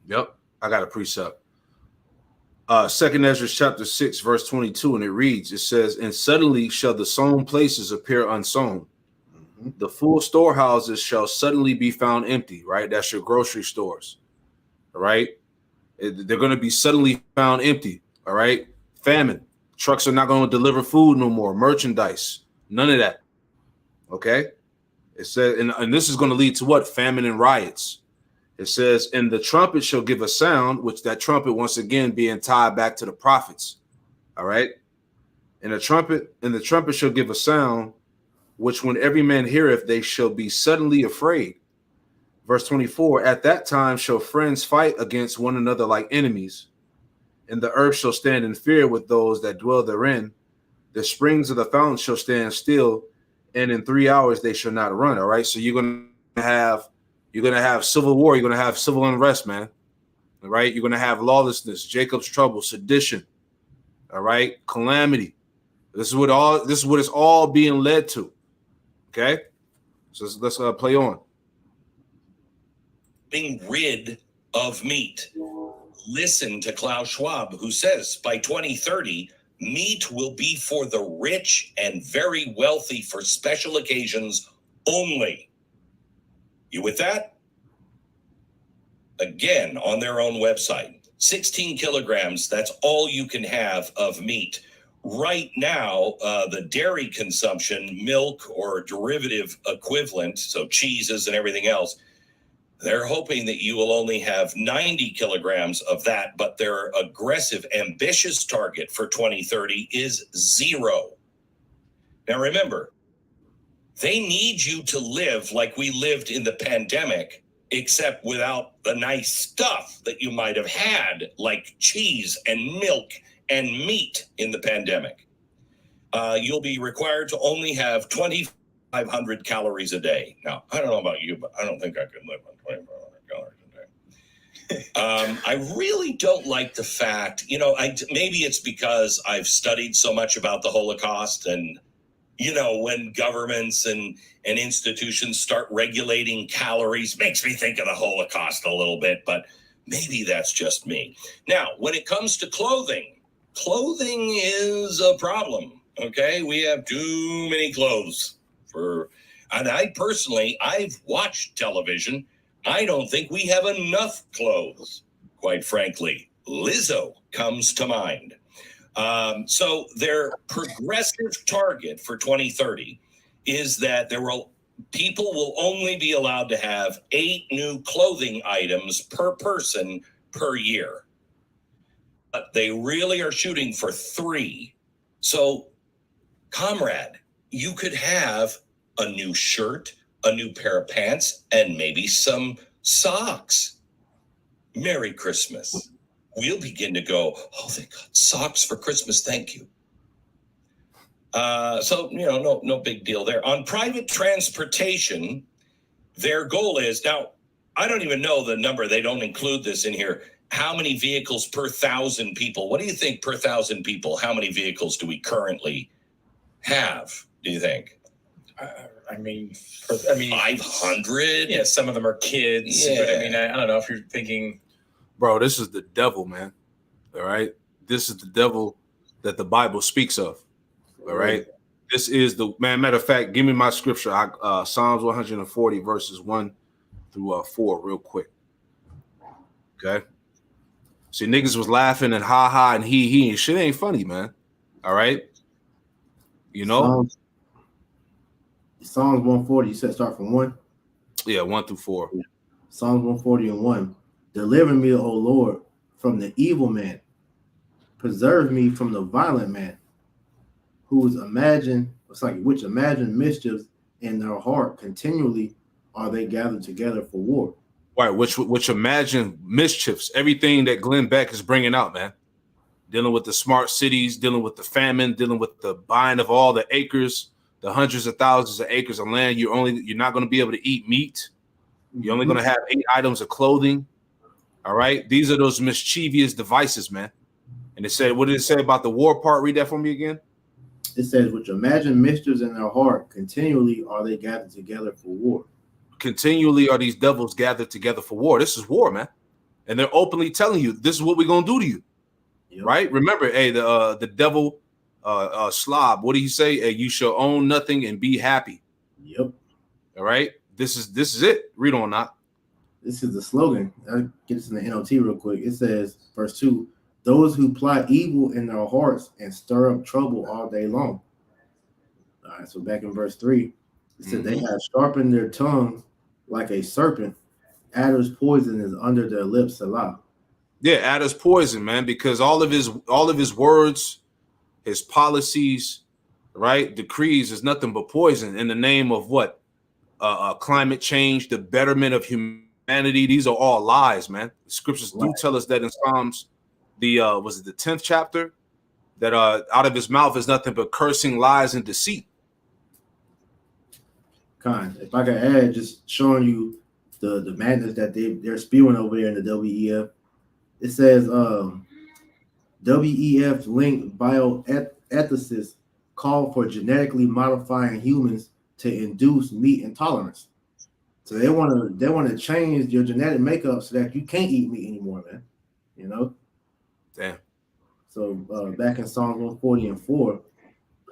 Yep, I got a precept. 2nd Ezra chapter 6, verse 22, and it says, and suddenly shall the sown places appear unsown. Mm-hmm. The full storehouses shall suddenly be found empty, right? That's your grocery stores, all right? They're going to be suddenly found empty, all right? Famine. Trucks are not going to deliver food no more, merchandise, none of that, okay? It said, and this is going to lead to what? Famine and riots. It says, and the trumpet shall give a sound, which that trumpet once again being tied back to the prophets. All right. And the trumpet shall give a sound, which when every man heareth, they shall be suddenly afraid. Verse 24, at that time shall friends fight against one another like enemies, and the earth shall stand in fear with those that dwell therein. The springs of the fountain shall stand still, and in 3 hours they shall not run. All right. So you're gonna have civil war, you're gonna have civil unrest, man. All right, you're gonna have lawlessness, Jacob's trouble, sedition, all right, calamity. This is what it's all being led to. Okay, so let's play on. Being rid of meat. Listen to Klaus Schwab, who says by 2030, meat will be for the rich and very wealthy for special occasions only. You with that? Again, on their own website, 16 kilograms, that's all you can have of meat. Right now, the dairy consumption, milk or derivative equivalent, so cheeses and everything else, they're hoping that you will only have 90 kilograms of that, but their aggressive, ambitious target for 2030 is 0. Now remember, they need you to live like we lived in the pandemic, except without the nice stuff that you might have had, like cheese and milk and meat in the pandemic. You'll be required to only have 2,500 calories a day. Now, I don't know about you, but I don't think I could live on 2,500 calories a day. I really don't like the fact, maybe it's because I've studied so much about the Holocaust, and when governments and institutions start regulating calories, makes me think of the Holocaust a little bit, but maybe that's just me. Now, when it comes to clothing is a problem, okay? We have too many clothes and I've watched television. I don't think we have enough clothes, quite frankly. Lizzo comes to mind. So their progressive target for 2030 is that people will only be allowed to have 8 new clothing items per person per year. But they really are shooting for 3. So, comrade, you could have a new shirt, a new pair of pants, and maybe some socks. Merry Christmas. We'll begin to go, oh, they got socks for Christmas. Thank you. So, no big deal there. On private transportation, their goal is, now, I don't even know the number. They don't include this in here. How many vehicles per 1,000 people? What do you think per 1,000 people? How many vehicles do we currently have, do you think? 500? Yeah, some of them are kids. Yeah. But I don't know if you're thinking... Bro, this is the devil, man. All right. This is the devil that the Bible speaks of. All right. This is the man. Matter of fact, give me my scripture. Psalms 140 verses 1 through 4 real quick. Okay. See, niggas was laughing and ha ha and he and shit ain't funny, man. All right. Psalms 140, you said start from 1? Yeah, 1 through 4. Psalms 140 and 1. Deliver me, O Lord, from the evil man. Preserve me from the violent man, which imagine mischiefs in their heart. Continually are they gathered together for war. Right, which imagine mischiefs, everything that Glenn Beck is bringing out, man. Dealing with the smart cities, dealing with the famine, dealing with the buying of all the acres, the hundreds of thousands of acres of land. You're not going to be able to eat meat. You're only going to have 8 items of clothing. All right. These are those mischievous devices, man. And it said, what did it say about the war part? Read that for me again. It says, which imagine mischiefs in their heart, continually are they gathered together for war. Continually are these devils gathered together for war. This is war, man. And they're openly telling you, this is what we're going to do to you. Yep. Right? Remember, the devil, slob, what did he say? Hey, you shall own nothing and be happy. Yep. All right. This is it. Read on, not. This is the slogan. I'll get this in the NLT real quick. It says, verse 2, those who plot evil in their hearts and stir up trouble all day long. All right, so back in verse 3, it said they have sharpened their tongue like a serpent Adder's poison is under their lips, Salah. Yeah, Adder's poison, man, because all of his words, his policies, right, decrees is nothing but poison in the name of what? Climate change, the betterment of humanity. These are all lies, man. The scriptures do tell us that in Psalms, was it the 10th chapter, that out of his mouth is nothing but cursing, lies, and deceit. If I could add, just showing you the madness that they're spewing over there in the WEF. It says WEF linked bioethicists call for genetically modifying humans to induce meat intolerance. So they want to change your genetic makeup so that you can't eat meat anymore, man. You know? Damn. So back in Psalm 140:4,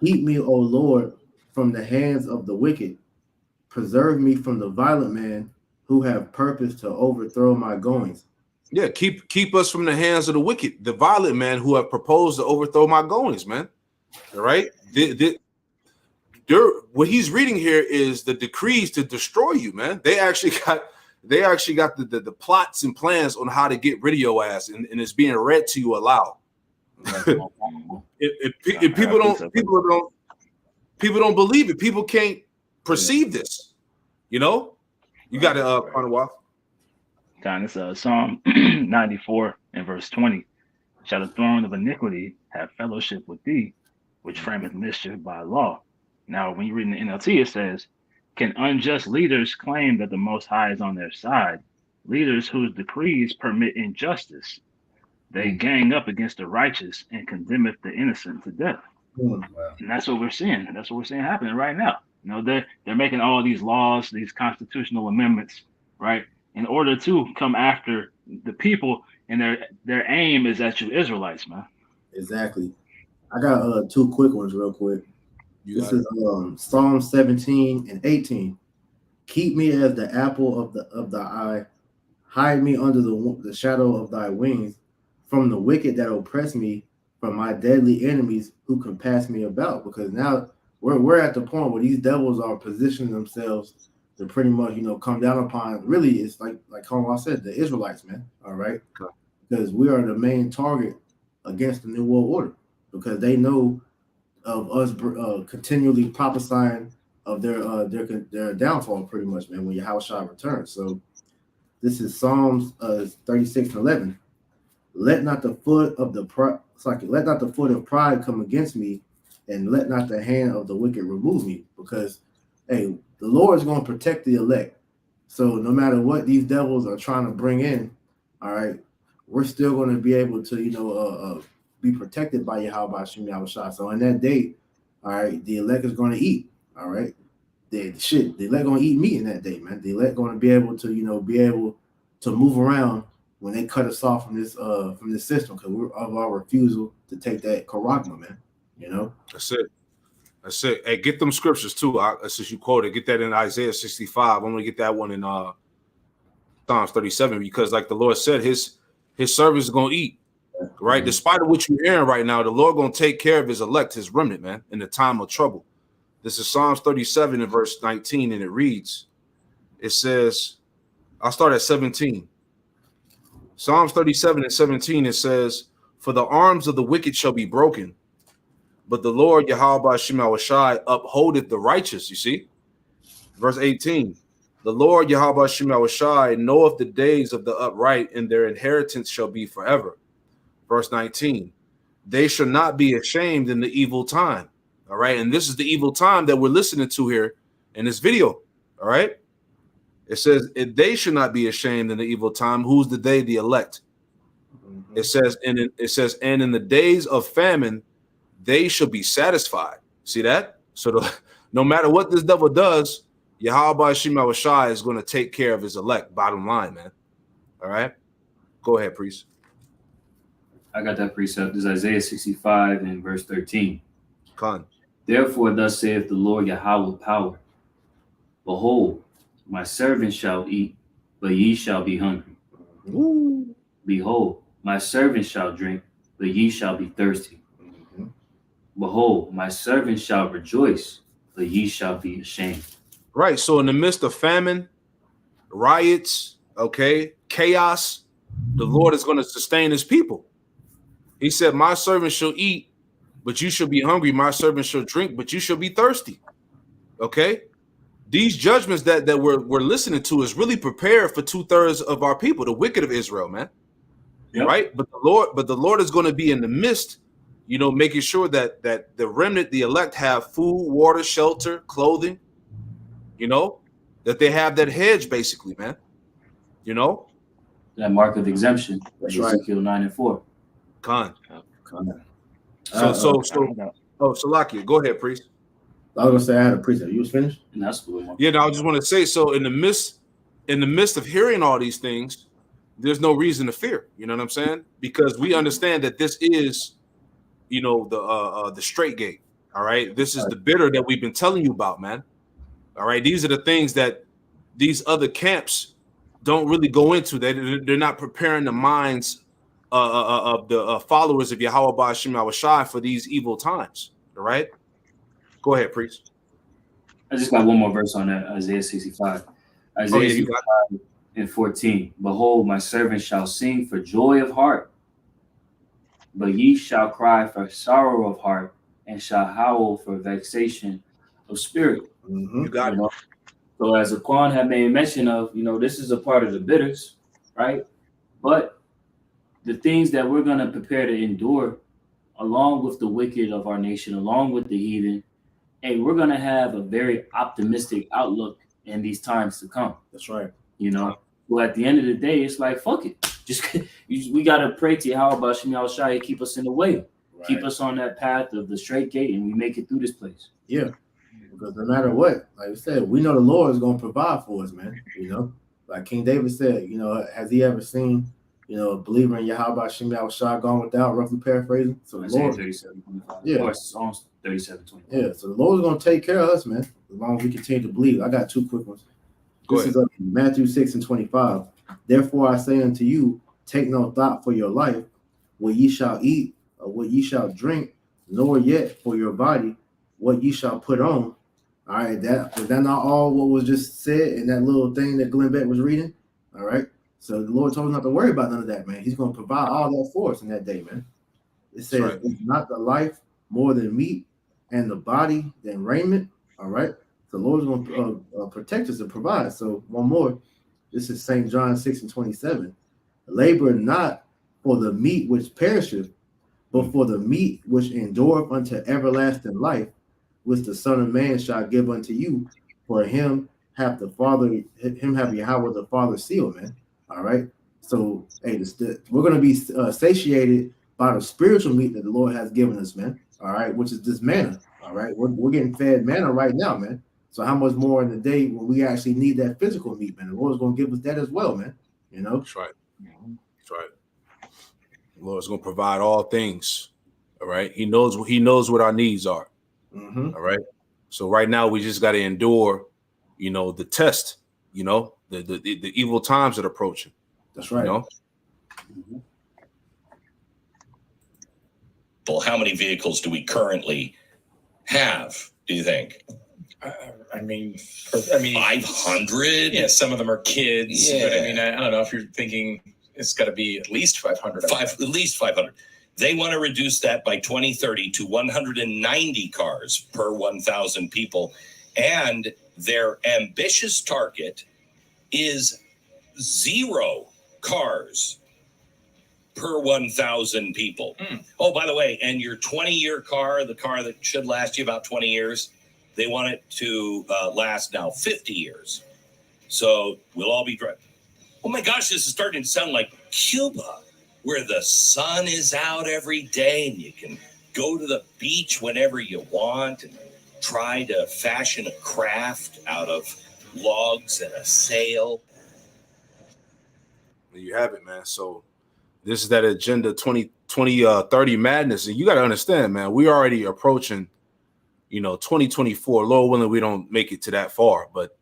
keep me, O Lord, from the hands of the wicked. Preserve me from the violent man who have purpose to overthrow my goings. Yeah, keep us from the hands of the wicked, the violent man who have proposed to overthrow my goings, man. All right. What he's reading here is the decrees to destroy you, man. They actually got the plots and plans on how to get rid of your ass, and it's being read to you aloud. If people don't believe it, people can't perceive this. You know, you got to kind of walk. It's Psalm 94 and verse 20. Shall the throne of iniquity have fellowship with thee, which frameth mischief by law? Now, when you read in the NLT, it says, can unjust leaders claim that the Most High is on their side? Leaders whose decrees permit injustice. They gang up against the righteous and condemneth the innocent to death. Wow. And that's what we're seeing. That's what we're seeing happening right now. You know, they're making all these laws, these constitutional amendments, right, in order to come after the people, and their aim is at you Israelites, man. Exactly. I got two quick ones real quick. This is Psalm 17 and 18. Keep me as the apple of the eye. Hide me under the shadow of thy wings, from the wicked that oppress me, from my deadly enemies who compass me about. Because now we're at the point where these devils are positioning themselves to pretty much, come down upon. Really, it's like Conway said, the Israelites, man. All right, because we are the main target against the New World Order, because they know of us continually prophesying of their downfall, pretty much, man, when Yahushua returns. So this is Psalms 36:11. Let not the foot of pride come against me, and let not the hand of the wicked remove me. Because, hey, the Lord is going to protect the elect. So no matter what these devils are trying to bring in, all right, we're still going to be able to, be protected by Yahweh Hashem Yahushua. So in that day, all right, the elect is going to eat. All right, the elect going to eat meat in that day, man. The elect going to be able to, move around when they cut us off from this system, because we're of our refusal to take that charagma, man. That's it. Hey, get them scriptures too. Since you quoted, get that in Isaiah 65. I'm gonna get that one in Psalms 37, because like the Lord said, his servants is gonna eat. Right, despite of what you're hearing right now, the Lord gonna take care of his elect, his remnant, man, in the time of trouble. This is Psalms 37 and verse 19, and it reads, it says, I'll start at 17. Psalms 37 and 17, it says, for the arms of the wicked shall be broken, but the Lord Yahweh Shema Shai upholdeth the righteous. You see, verse 18, the Lord Yahweh Shema Shai knoweth the days of the upright, and their inheritance shall be forever. Verse 19, they shall not be ashamed in the evil time. All right. And this is the evil time that we're listening to here in this video. All right. It says, they should not be ashamed in the evil time. Who's the they? The elect. It says, and in the days of famine, they shall be satisfied. See that? So no matter what this devil does, Yahweh Shema Shai is going to take care of his elect. Bottom line, man. All right. Go ahead, priest. I got that precept. This is Isaiah 65 and verse 13. Con. Therefore, thus saith the Lord Yahweh power. Behold, my servant shall eat, but ye shall be hungry. Ooh. Behold, my servant shall drink, but ye shall be thirsty. Behold, my servant shall rejoice, but ye shall be ashamed. Right. So in the midst of famine, riots, okay, chaos, the Lord is going to sustain his people. He said, my servant shall eat, but you shall be hungry. My servant shall drink, but you shall be thirsty. Okay? These judgments that we're listening to is really prepared for 2/3 of our people, the wicked of Israel, man. Yep. Right? But the Lord is going to be in the midst, making sure that the remnant, the elect, have food, water, shelter, clothing, that they have that hedge, basically, man. That mark of exemption. That's right. Ezekiel 9:4. Con. So Salakia, go ahead, priest. I was gonna say I had a precept. You was finished? And that's cool. Yeah, no, I just want to say, so in the midst of hearing all these things, there's no reason to fear. You know what I'm saying? Because we understand that this is, the straight gate. All right. This is the bitter that we've been telling you about, man. All right. These are the things that these other camps don't really go into. They're not preparing the minds of the followers of Yahweh Ba'ashim Yahushai for these evil times. All right. Go ahead, priest. I just got one more verse on that, Isaiah 65. Isaiah 65 and 14. Behold, my servant shall sing for joy of heart, but ye shall cry for sorrow of heart, and shall howl for vexation of spirit. You got it. So as Aquan had made mention of, this is a part of the bitters, right? But the things that we're going to prepare to endure, along with the wicked of our nation, along with the heathen, hey, we're going to have a very optimistic outlook in these times to come. That's right. Well, at the end of the day, it's like, fuck it. We got to pray to Yahweh Ba'ashim Yahushai, keep us in the way. Right. Keep us on that path of the straight gate, and we make it through this place. Yeah. Because no matter what, like I said, we know the Lord is going to provide for us, man. Like King David said, has he ever seen, a believer in Yahweh Ba'ashim Yahushai gone without, roughly paraphrasing? So the Lord, 37:25. Yeah. Or Psalms 37:25. Yeah, so the Lord is going to take care of us, man, as long as we continue to believe. I got two quick ones. This is Matthew 6:25. Therefore I say unto you, take no thought for your life, what ye shall eat, or what ye shall drink, nor yet for your body, what ye shall put on. All right, was that not all what was just said in that little thing that Glenn Beck was reading? All right. So the Lord told us not to worry about none of that, man. He's going to provide all that for us in that day, man. It says, It's not the life more than meat, and the body than raiment. All right. The Lord's going to protect us and provide. So one more. This is St. John 6:27. Labor not for the meat which perisheth, but for the meat which endureth unto everlasting life, which the Son of Man shall give unto you. For him have Yahweh the Father seal, man. All right. So hey, we're going to be satiated by the spiritual meat that the Lord has given us, man. All right, which is this manna. All right, we're getting fed manna right now, man. So how much more in the day when we actually need that physical meat, man? The Lord's going to give us that as well, man. That's right. That's right. The Lord's going to provide all things. All right. He knows what our needs are. Mm-hmm. All right. So right now we just got to endure, the test, the evil times that are approaching. That's right. Well, how many vehicles do we currently have, do you think? I mean 500. Yeah, some of them are kids. Yeah. But I don't know if you're thinking it's got to be at least 500. At least 500. They want to reduce that by 2030 to 190 cars per 1,000 people. And their ambitious target is 0 cars per 1,000 people. Oh, by the way, and your 20-year car, the car that should last you about 20 years, they want it to last now 50 years. So we'll all be driving. Oh my gosh, this is starting to sound like Cuba, where the sun is out every day and you can go to the beach whenever you want and try to fashion a craft out of logs and a sail. You have it, man. So this is that agenda 2030 madness. And you got to understand, man, we already approaching, 2024. Lord willing, we don't make it to that far. But,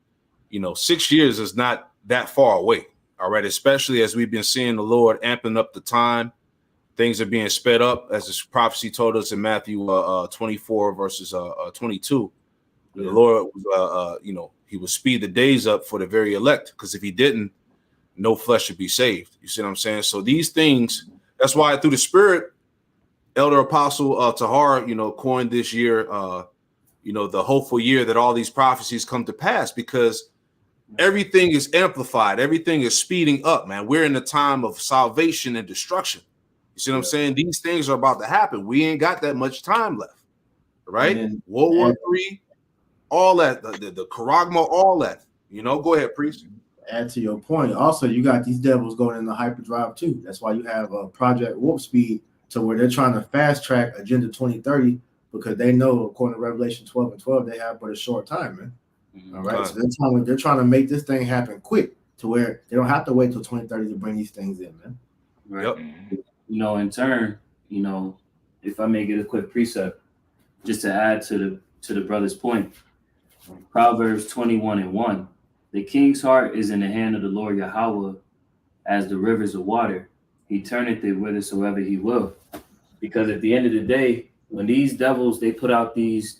6 years is not that far away. All right. Especially as we've been seeing the Lord amping up the time. Things are being sped up, as this prophecy told us in Matthew 24 verses 22. Yeah. The Lord, he will speed the days up for the very elect. Because if he didn't, no flesh should be saved. You see what I'm saying? So these things, that's why through the Spirit, Elder Apostle Tahar, coined this year, the hopeful year that all these prophecies come to pass, because everything is amplified. Everything is speeding up, man. We're in a time of salvation and destruction. You see what I'm saying? These things are about to happen. We ain't got that much time left, right? World War III, all that, the Charagma, all that. Go ahead, priest. Add to your point. Also, you got these devils going into hyperdrive too. That's why you have Project Warp Speed, to where they're trying to fast track Agenda 2030, because they know, according to Revelation 12:12, they have but a short time, man. All right, so they're trying to make this thing happen quick, to where they don't have to wait till 2030 to bring these things in, man. Right. Yep. In turn, if I may get a quick precept, just to add to the brother's point, Proverbs 21:1, the king's heart is in the hand of the Lord Yahweh, as the rivers of water. He turneth it whithersoever he will. Because at the end of the day, when these devils, they put out these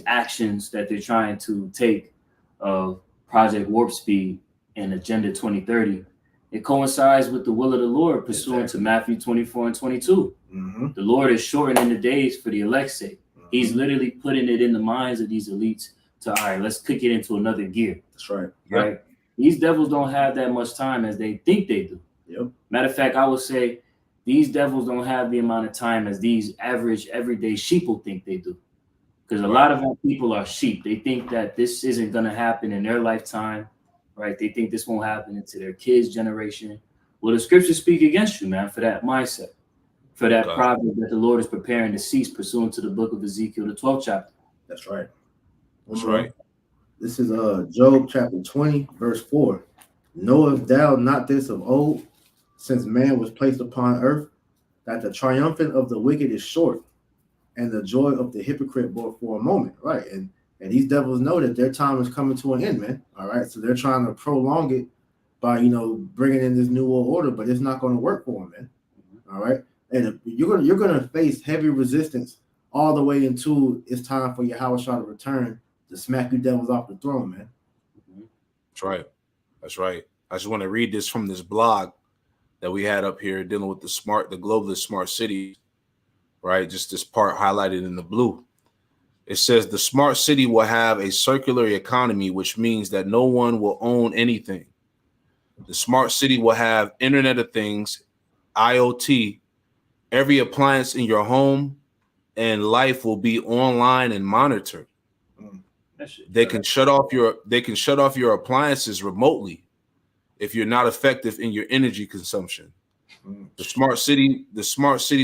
actions that they're trying to take of Project Warp Speed and Agenda 2030, it coincides with the will of the Lord pursuant to Matthew 24:22. The Lord is shortening the days for the elect's sake. He's literally putting it in the minds of these elites to, all right, let's kick it into another gear. That's right. Right. These devils don't have that much time as they think they do. Yep. Matter of fact, I would say these devils don't have the amount of time as these average everyday sheeple think they do. Because a lot of our people are sheep. They think that this isn't going to happen in their lifetime, right? They think this won't happen into their kids' generation. Well, the scriptures speak against you, man, for that mindset, for that proverb that the Lord is preparing to cease, pursuant to the book of Ezekiel, the 12th chapter. That's right. That's right. This is Job chapter 20, verse 4. Knowest thou not this of old, since man was placed upon earth, that the triumphant of the wicked is short, and the joy of the hypocrite but for a moment, right? And these devils know that their time is coming to an end, man. All right, so they're trying to prolong it by bringing in this new world order, but it's not going to work for them, man. All right, and you're gonna face heavy resistance all the way until it's time for Yahweh to return to smack you devils off the throne, man. That's right. That's right. I just want to read this from this blog that we had up here dealing with the globalist smart cities, right? Just this part highlighted in the blue. It says the smart city will have a circular economy, which means that no one will own anything. The smart city will have Internet of Things, IoT, every appliance in your home and life will be online and monitored. They can shut off your appliances remotely if you're not effective in your energy consumption. The smart city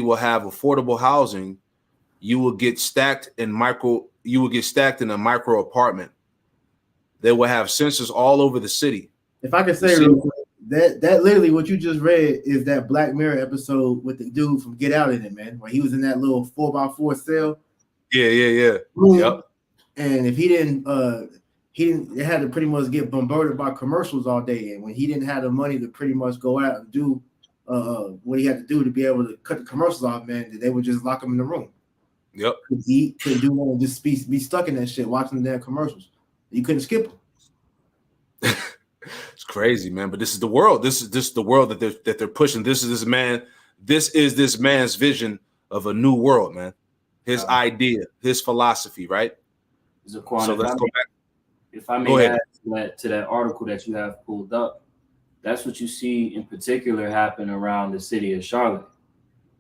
will have affordable housing. You will get stacked in a micro apartment. They will have sensors all over the city. If I could say real quick, that literally what you just read is that Black Mirror episode with the dude from Get Out in it, man, where he was in that little 4x4 cell. Yeah. Yep. And if he had to pretty much get bombarded by commercials all day. And when he didn't have the money to pretty much go out and do what he had to do to be able to cut the commercials off, man, they would just lock him in the room. Yep. He couldn't do nothing, just be stuck in that shit watching the damn commercials. You couldn't skip them. It's crazy, man. But this is the world. This is the world that they're pushing. This is this man's vision of a new world, man. His idea, his philosophy, right? Zaquan, so let's go back. If I may add to that article that you have pulled up, that's what you see in particular happen around the city of Charlotte.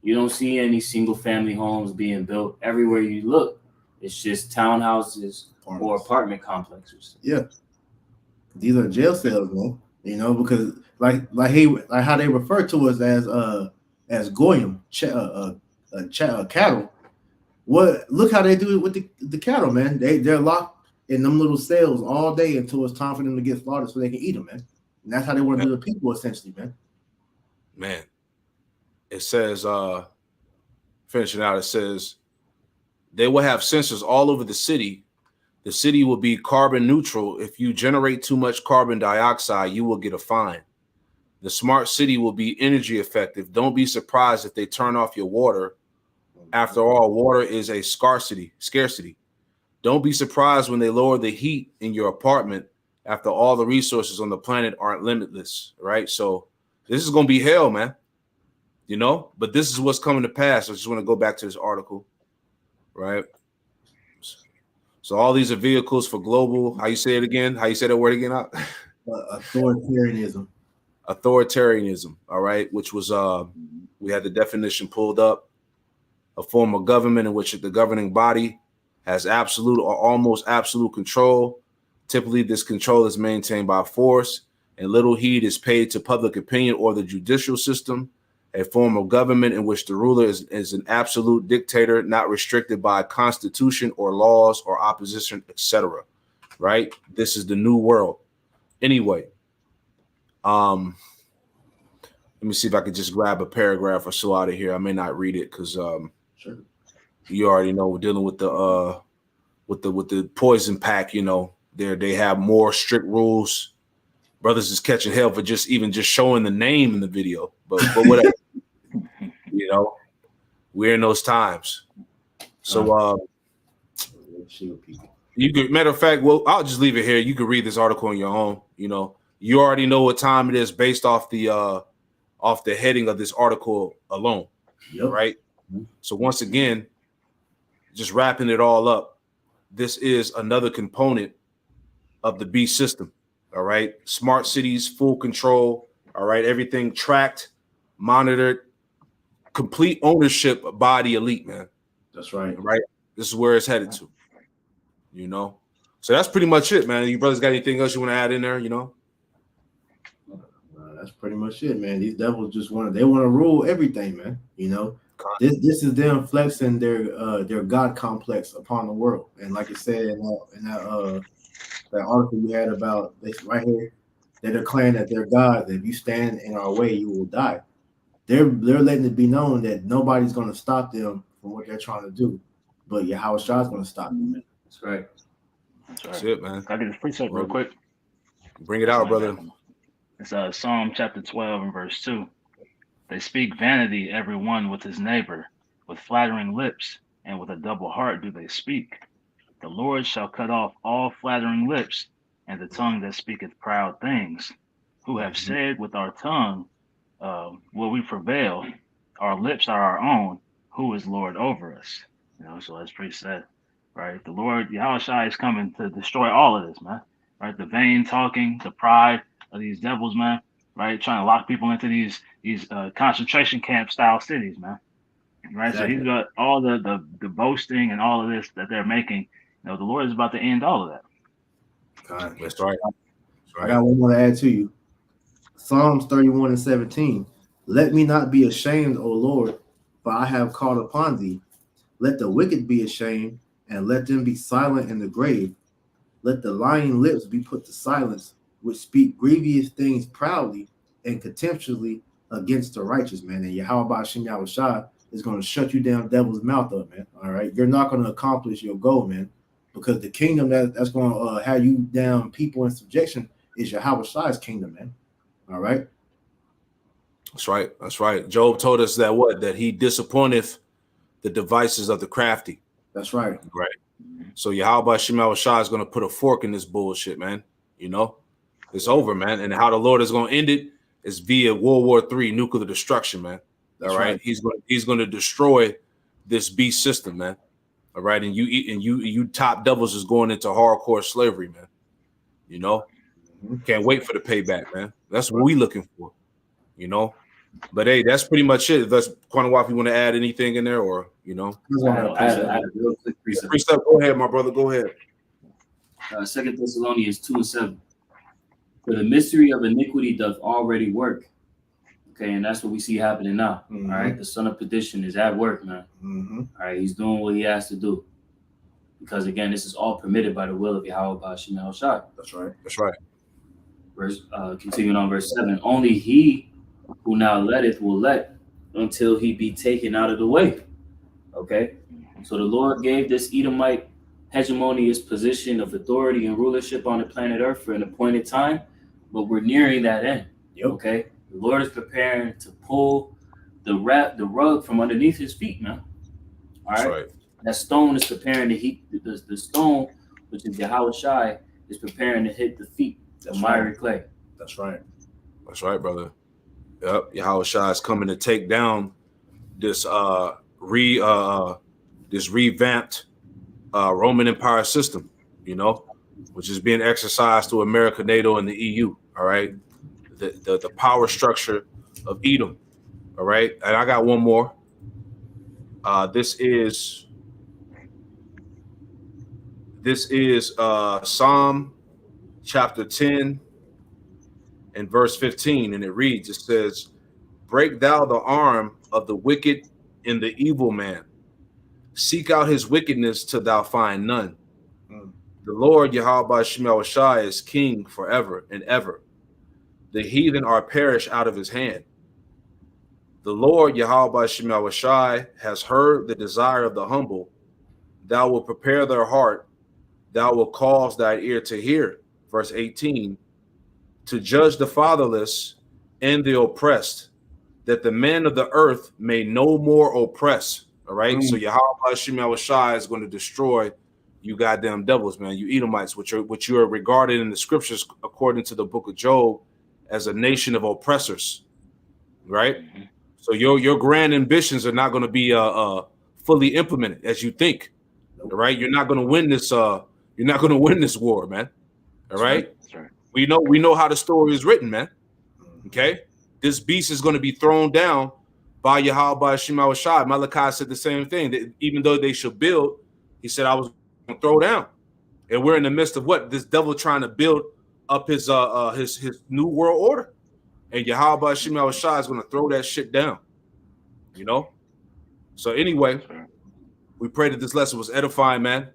You don't see any single family homes being built. Everywhere you look, it's just townhouses or apartment complexes. Yeah. These are jail cells, man. Because like how they refer to us as goyim, cattle. Look how they do it with the cattle, man. They're locked in them little cells all day until it's time for them to get slaughtered so they can eat them, man. And that's how they want to do the people, essentially, man. Man, it says, finishing out, it says they will have sensors all over the city. The city will be carbon neutral. If you generate too much carbon dioxide, you will get a fine. The smart city will be energy effective. Don't be surprised if they turn off your water. After all, water is a scarcity. Don't be surprised when they lower the heat in your apartment. after all the resources on the planet aren't limitless, right? So this is going to be hell, man. You know, but this is what's coming to pass. I just want to go back to this article, right? So all these are vehicles for global, how you say it again? How you say that word again? Authoritarianism. Authoritarianism, all right, which was, we had the definition pulled up, a form of government in which the governing body has absolute or almost absolute control. Typically, this control is maintained by force, and little heed is paid to public opinion or the judicial system. A form of government in which the ruler is an absolute dictator, not restricted by constitution or laws or opposition, etc. Right? This is the new world. Anyway, let me see if I could just grab a paragraph or so out of here. I may not read it because Sure. you already know we're dealing with the poison pack. You know, they have more strict rules. Brothers is catching hell for just showing the name in the video, but whatever. You know, we're in those times. So you could, matter of fact, well, I'll just leave it here. You can read this article on your own. You know, you already know what time it is based off the heading of this article alone. Yep. Right. So once again, just wrapping it all up, this is another component of the beast system. All right. Smart cities, full control. All right. Everything tracked, monitored, complete ownership by the elite, man. That's right. Right. This is where it's headed to. You know. So that's pretty much it, man. You brothers got anything else you want to add in there? You know. That's pretty much it, man. These devils just want to rule everything, man. You know, this is them flexing their God complex upon the world. And like I said in that article we had about this right here, they're declaring that they're God, that if you stand in our way, you will die. They're letting it be known that nobody's going to stop them from what they're trying to do, but Yahweh Shah is going to stop them, man. That's right. That's it, man. Can I get this precept real quick? Bring it out, brother. It's Psalm chapter 12 and verse 2. They speak vanity, every one with his neighbor, with flattering lips, and with a double heart do they speak. The Lord shall cut off all flattering lips, and the tongue that speaketh proud things. Who have said with our tongue, will we prevail? Our lips are our own. Who is Lord over us? You know, so that's pretty sad, right? The Lord, Yahushua, is coming to destroy all of this, man. Right? The vain talking, the pride of these devils, man. Right? Trying to lock people into these concentration camp style cities, man. Right? Exactly. So he's got all the boasting and all of this that they're making. You know, the Lord is about to end all of that. That's right. I got one more to add to you. Psalms 31 and 17. Let me not be ashamed, O Lord, for I have called upon thee. Let the wicked be ashamed, and let them be silent in the grave. Let the lying lips be put to silence, which speak grievous things proudly and contemptuously against the righteous, man. And Yahweh Shem Yahushua is going to shut you down, devil's mouth up, man. All right, you're not going to accomplish your goal, man, because the kingdom that's going to have you down, people in subjection, is Yahweh Shai's kingdom, man. All right. That's right. That's right. Job told us that he disappointeth the devices of the crafty. That's right. Right. So Yahweh Shem Shah is going to put a fork in this bullshit, man. You know, it's over, man. And how the Lord is going to end it is via World War III, nuclear destruction, man. That's all right. He's going to destroy this beast system, man. All right. And you top devils is going into hardcore slavery, man. You know, can't wait for the payback, man. That's what we looking for, you know. But hey, that's pretty much it. That's Quanawap, you want to add anything in there, or you know? I had a real quick precept. Go ahead, my brother. Go ahead. 2 Thessalonians 2 and 7. For the mystery of iniquity doth already work. Okay, and that's what we see happening now. Mm-hmm. All right, the son of perdition is at work, man. Mm-hmm. All right, he's doing what he has to do. Because again, this is all permitted by the will of Yahweh Shem Yahushua. That's right. That's right. Continuing on verse 7. Only he who now letteth will let until he be taken out of the way. Okay, so the Lord gave this Edomite hegemonious position of authority and rulership on the planet Earth for an appointed time, but we're nearing that end. Yep. Okay, the Lord is preparing to pull the rug from underneath his feet, man. All right, That's right. that stone is preparing to heat the stone, which is Yahweh Shai, is preparing to hit the feet That's of miry right. clay. That's right. That's right, brother. Yep. Yahweh Shai is coming to take down this this revamped Roman Empire system, you know, which is being exercised through America, NATO, and the EU. All right. The power structure of Edom. All right. And I got one more. This is Psalm chapter 10 and verse 15. And it reads, it says, break thou the arm of the wicked and the evil man. Seek out his wickedness till thou find none. The Lord Yahweh Shemel Shai is king forever and ever. The heathen are perished out of his hand. The Lord Yahweh Shemel Shai has heard the desire of the humble. Thou wilt prepare their heart. Thou wilt cause thy ear to hear. Verse 18, to judge the fatherless and the oppressed, that the men of the earth may no more oppress. All right. So Yahweh Shemel Shai is going to destroy you goddamn devils, man. You Edomites, which you are regarded in the scriptures, according to the book of Job, as a nation of oppressors. Right. Mm-hmm. So your grand ambitions are not going to be fully implemented as you think. All right. You're not going to win this. You're not going to win this war, man. All right. That's right. We know how the story is written, man. Okay. This beast is going to be thrown down by Yahweh Shema Shai. Malachi said the same thing. That even though they should build, he said, I was going to throw down. And we're in the midst of what? This devil trying to build up his new world order. And Yahweh Shema Shai is going to throw that shit down. You know? So anyway, we pray that this lesson was edifying, man.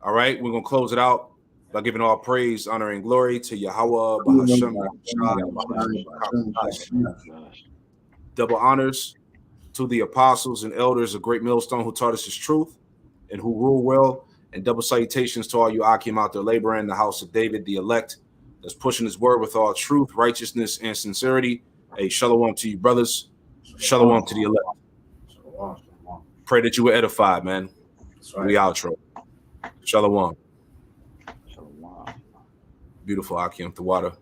All right. We're going to close it out by giving all praise, honor, and glory to Yahweh, Bahashem, double honors to the apostles and elders of Great Millstone who taught us his truth and who rule well, and double salutations to all you Akim out there laboring in the house of David, the elect, that's pushing his word with all truth, righteousness, and sincerity. Hey, shalom to you, brothers. Shalom to the elect. Pray that you were edified, man. We outro. Shalom. Beautiful Akim, the water.